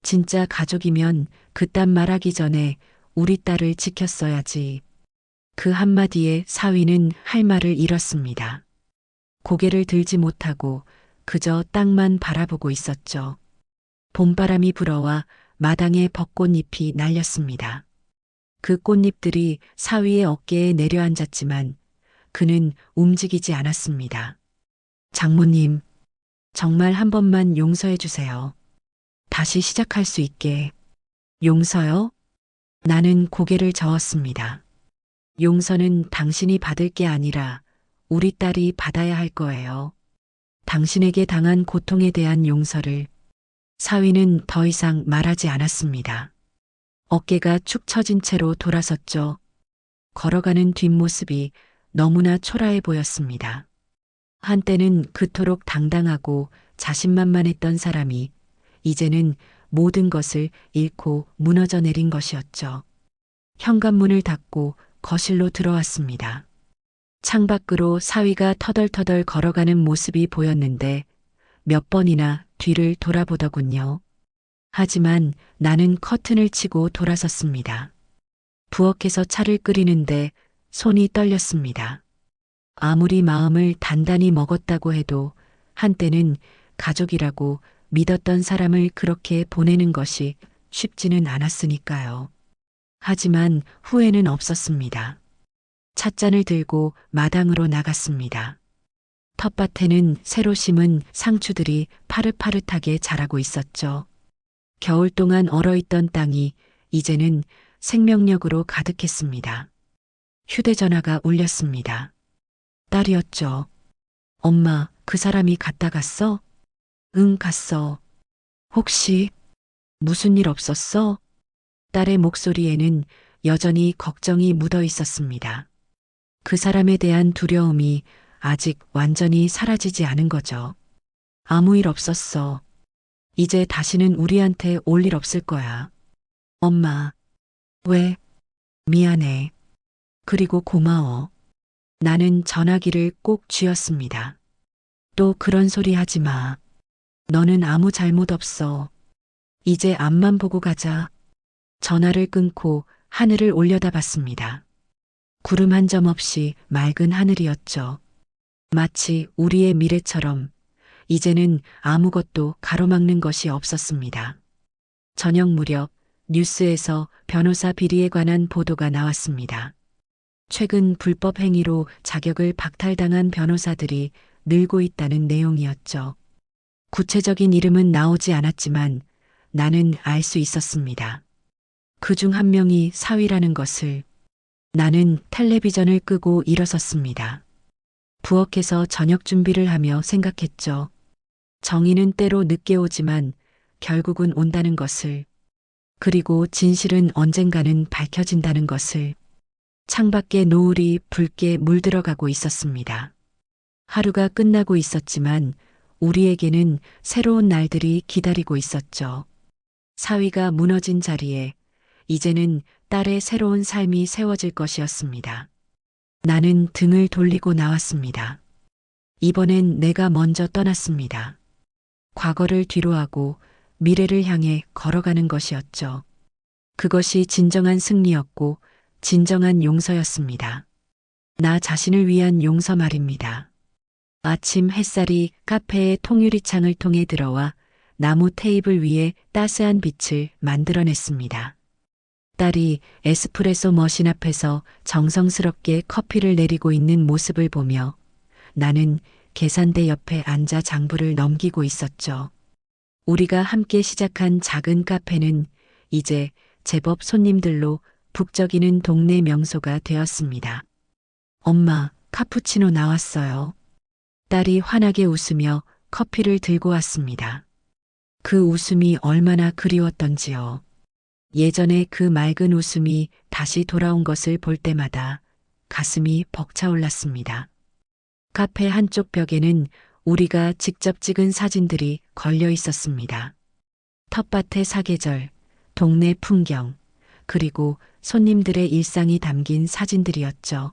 진짜 가족이면 그딴 말하기 전에 우리 딸을 지켰어야지. 그 한마디에 사위는 할 말을 잃었습니다. 고개를 들지 못하고 그저 땅만 바라보고 있었죠. 봄바람이 불어와 마당에 벚꽃잎이 날렸습니다. 그 꽃잎들이 사위의 어깨에 내려앉았지만 그는 움직이지 않았습니다. 장모님, 정말 한 번만 용서해 주세요. 다시 시작할 수 있게. 용서요? 나는 고개를 저었습니다. 용서는 당신이 받을 게 아니라 우리 딸이 받아야 할 거예요. 당신에게 당한 고통에 대한 용서를. 사위는 더 이상 말하지 않았습니다. 어깨가 축 처진 채로 돌아섰죠. 걸어가는 뒷모습이 너무나 초라해 보였습니다. 한때는 그토록 당당하고 자신만만했던 사람이 이제는 모든 것을 잃고 무너져 내린 것이었죠. 현관문을 닫고 거실로 들어왔습니다. 창밖으로 사위가 터덜터덜 걸어가는 모습이 보였는데 몇 번이나 뒤를 돌아보더군요. 하지만 나는 커튼을 치고 돌아섰습니다. 부엌에서 차를 끓이는데 손이 떨렸습니다. 아무리 마음을 단단히 먹었다고 해도 한때는 가족이라고 믿었던 사람을 그렇게 보내는 것이 쉽지는 않았으니까요. 하지만 후회는 없었습니다. 찻잔을 들고 마당으로 나갔습니다. 텃밭에는 새로 심은 상추들이 파릇파릇하게 자라고 있었죠. 겨울 동안 얼어있던 땅이 이제는 생명력으로 가득했습니다. 휴대전화가 울렸습니다. 딸이었죠. 엄마, 그 사람이 갔다 갔어? 응, 갔어. 혹시 무슨 일 없었어? 딸의 목소리에는 여전히 걱정이 묻어 있었습니다. 그 사람에 대한 두려움이 아직 완전히 사라지지 않은 거죠. 아무 일 없었어. 이제 다시는 우리한테 올 일 없을 거야. 엄마. 왜? 미안해. 그리고 고마워. 나는 전화기를 꼭 쥐었습니다. 또 그런 소리 하지 마. 너는 아무 잘못 없어. 이제 앞만 보고 가자. 전화를 끊고 하늘을 올려다봤습니다. 구름 한 점 없이 맑은 하늘이었죠. 마치 우리의 미래처럼 이제는 아무것도 가로막는 것이 없었습니다. 저녁 무렵 뉴스에서 변호사 비리에 관한 보도가 나왔습니다. 최근 불법 행위로 자격을 박탈당한 변호사들이 늘고 있다는 내용이었죠. 구체적인 이름은 나오지 않았지만 나는 알 수 있었습니다. 그중 한 명이 사위라는 것을. 나는 텔레비전을 끄고 일어섰습니다. 부엌에서 저녁 준비를 하며 생각했죠. 정의는 때로 늦게 오지만 결국은 온다는 것을. 그리고 진실은 언젠가는 밝혀진다는 것을. 창밖에 노을이 붉게 물들어가고 있었습니다. 하루가 끝나고 있었지만 우리에게는 새로운 날들이 기다리고 있었죠. 사위가 무너진 자리에 이제는 딸의 새로운 삶이 세워질 것이었습니다. 나는 등을 돌리고 나왔습니다. 이번엔 내가 먼저 떠났습니다. 과거를 뒤로하고 미래를 향해 걸어가는 것이었죠. 그것이 진정한 승리였고 진정한 용서였습니다. 나 자신을 위한 용서 말입니다. 아침 햇살이 카페의 통유리창을 통해 들어와 나무 테이블 위에 따스한 빛을 만들어냈습니다. 딸이 에스프레소 머신 앞에서 정성스럽게 커피를 내리고 있는 모습을 보며 나는 계산대 옆에 앉아 장부를 넘기고 있었죠. 우리가 함께 시작한 작은 카페는 이제 제법 손님들로 북적이는 동네 명소가 되었습니다. 엄마, 카푸치노 나왔어요. 딸이 환하게 웃으며 커피를 들고 왔습니다. 그 웃음이 얼마나 그리웠던지요. 예전에 그 맑은 웃음이 다시 돌아온 것을 볼 때마다 가슴이 벅차올랐습니다. 카페 한쪽 벽에는 우리가 직접 찍은 사진들이 걸려 있었습니다. 텃밭의 사계절, 동네 풍경, 그리고 손님들의 일상이 담긴 사진들이었죠.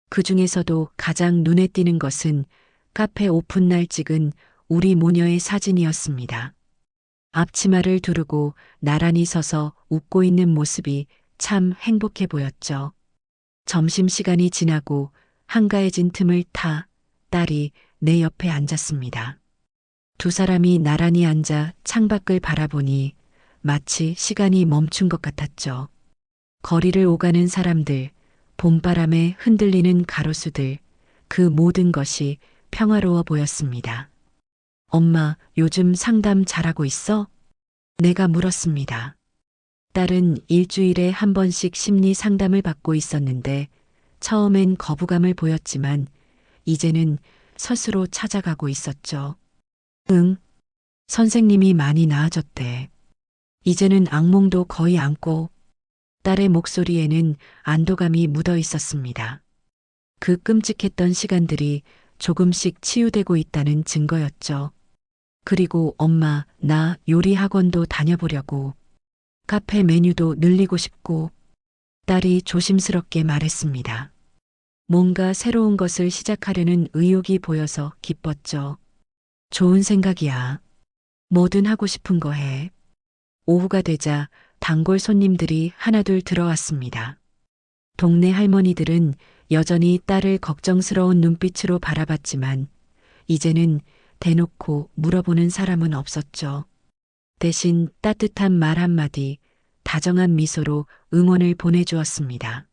그 중에서도 가장 눈에 띄는 것은 카페 오픈날 찍은 우리 모녀의 사진이었습니다. 앞치마를 두르고 나란히 서서 웃고 있는 모습이 참 행복해 보였죠. 점심시간이 지나고 한가해진 틈을 타 딸이 내 옆에 앉았습니다. 두 사람이 나란히 앉아 창밖을 바라보니 마치 시간이 멈춘 것 같았죠. 거리를 오가는 사람들, 봄바람에 흔들리는 가로수들, 그 모든 것이 평화로워 보였습니다. 엄마, 요즘 상담 잘하고 있어? 내가 물었습니다. 딸은 일주일에 한 번씩 심리 상담을 받고 있었는데 처음엔 거부감을 보였지만 이제는 스스로 찾아가고 있었죠. 응, 선생님이 많이 나아졌대. 이제는 악몽도 거의 안 꿔. 딸의 목소리에는 안도감이 묻어 있었습니다. 그 끔찍했던 시간들이 조금씩 치유되고 있다는 증거였죠. 그리고 엄마, 나 요리 학원도 다녀보려고. 카페 메뉴도 늘리고 싶고. 딸이 조심스럽게 말했습니다. 뭔가 새로운 것을 시작하려는 의욕이 보여서 기뻤죠. 좋은 생각이야. 뭐든 하고 싶은 거 해. 오후가 되자 단골 손님들이 하나둘 들어왔습니다. 동네 할머니들은 여전히 딸을 걱정스러운 눈빛으로 바라봤지만 이제는 대놓고 물어보는 사람은 없었죠. 대신 따뜻한 말 한마디, 다정한 미소로 응원을 보내주었습니다.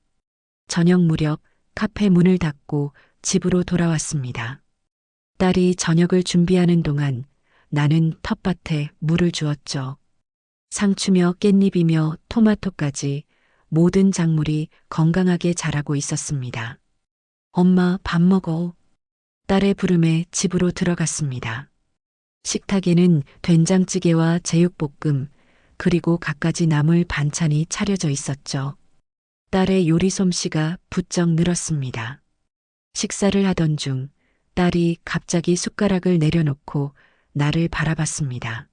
저녁 무렵 카페 문을 닫고 집으로 돌아왔습니다. 딸이 저녁을 준비하는 동안 나는 텃밭에 물을 주었죠. 상추며 깻잎이며 토마토까지 모든 작물이 건강하게 자라고 있었습니다. 엄마, 밥 먹어. 딸의 부름에 집으로 들어갔습니다. 식탁에는 된장찌개와 제육볶음, 그리고 갖가지 나물 반찬이 차려져 있었죠. 딸의 요리 솜씨가 부쩍 늘었습니다. 식사를 하던 중 딸이 갑자기 숟가락을 내려놓고 나를 바라봤습니다.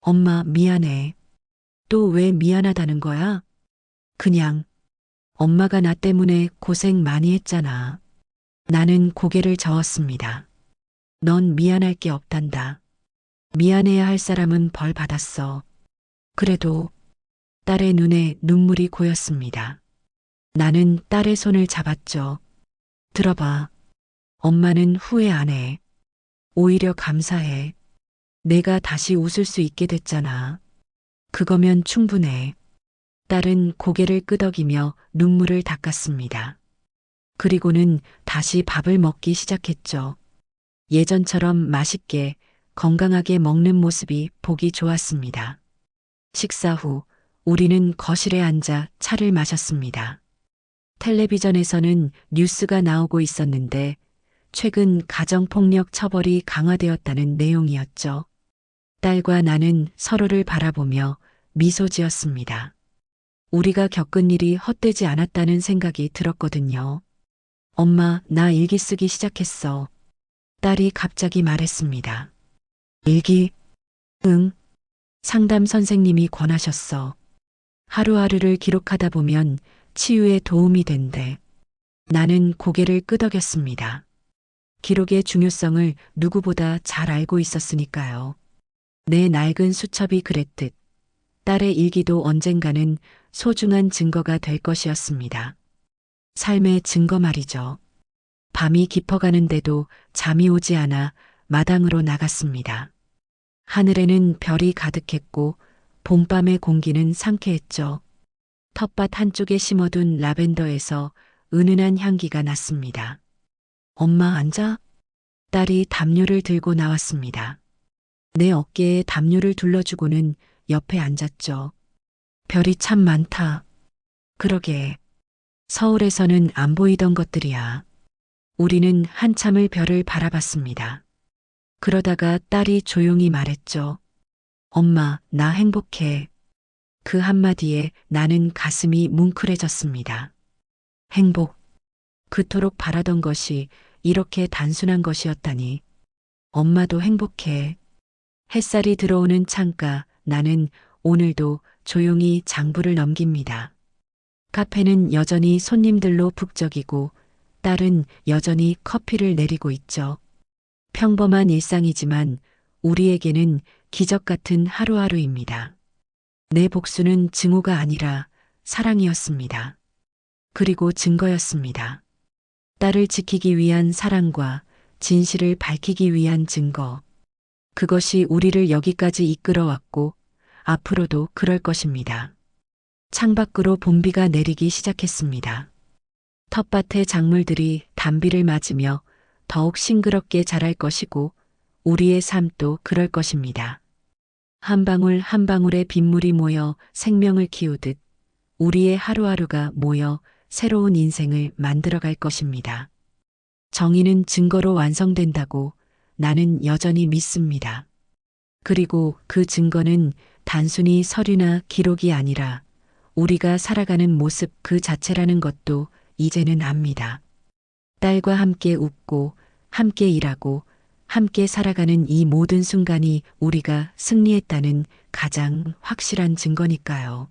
엄마, 미안해. 또 왜 미안하다는 거야? 그냥 엄마가 나 때문에 고생 많이 했잖아. 나는 고개를 저었습니다. 넌 미안할 게 없단다. 미안해야 할 사람은 벌 받았어. 그래도 딸의 눈에 눈물이 고였습니다. 나는 딸의 손을 잡았죠. 들어봐. 엄마는 후회 안 해. 오히려 감사해. 내가 다시 웃을 수 있게 됐잖아. 그거면 충분해. 딸은 고개를 끄덕이며 눈물을 닦았습니다. 그리고는 다시 밥을 먹기 시작했죠. 예전처럼 맛있게 건강하게 먹는 모습이 보기 좋았습니다. 식사 후 우리는 거실에 앉아 차를 마셨습니다. 텔레비전에서는 뉴스가 나오고 있었는데 최근 가정폭력 처벌이 강화되었다는 내용이었죠. 딸과 나는 서로를 바라보며 미소 지었습니다. 우리가 겪은 일이 헛되지 않았다는 생각이 들었거든요. 엄마, 나 일기 쓰기 시작했어. 딸이 갑자기 말했습니다. 일기? 응. 상담 선생님이 권하셨어. 하루하루를 기록하다 보면 치유에 도움이 된대. 나는 고개를 끄덕였습니다. 기록의 중요성을 누구보다 잘 알고 있었으니까요. 내 낡은 수첩이 그랬듯 딸의 일기도 언젠가는 소중한 증거가 될 것이었습니다. 삶의 증거 말이죠. 밤이 깊어가는데도 잠이 오지 않아 마당으로 나갔습니다. 하늘에는 별이 가득했고 봄밤의 공기는 상쾌했죠. 텃밭 한쪽에 심어둔 라벤더에서 은은한 향기가 났습니다. 엄마 앉아? 딸이 담요를 들고 나왔습니다. 내 어깨에 담요를 둘러주고는 옆에 앉았죠. 별이 참 많다. 그러게. 서울에서는 안 보이던 것들이야. 우리는 한참을 별을 바라봤습니다. 그러다가 딸이 조용히 말했죠. 엄마, 나 행복해. 그 한마디에 나는 가슴이 뭉클해졌습니다. 행복. 그토록 바라던 것이 이렇게 단순한 것이었다니. 엄마도 행복해. 햇살이 들어오는 창가, 나는 오늘도 조용히 장부를 넘깁니다. 카페는 여전히 손님들로 북적이고 딸은 여전히 커피를 내리고 있죠. 평범한 일상이지만 우리에게는 기적 같은 하루하루입니다. 내 복수는 증오가 아니라 사랑이었습니다. 그리고 증거였습니다. 딸을 지키기 위한 사랑과 진실을 밝히기 위한 증거. 그것이 우리를 여기까지 이끌어왔고 앞으로도 그럴 것입니다. 창밖으로 봄비가 내리기 시작했습니다. 텃밭의 작물들이 단비를 맞으며 더욱 싱그럽게 자랄 것이고 우리의 삶도 그럴 것입니다. 한 방울 한 방울의 빗물이 모여 생명을 키우듯 우리의 하루하루가 모여 새로운 인생을 만들어갈 것입니다. 정의는 증거로 완성된다고 나는 여전히 믿습니다. 그리고 그 증거는 단순히 서류나 기록이 아니라 우리가 살아가는 모습 그 자체라는 것도 이제는 압니다. 딸과 함께 웃고 함께 일하고 함께 살아가는 이 모든 순간이 우리가 승리했다는 가장 확실한 증거니까요.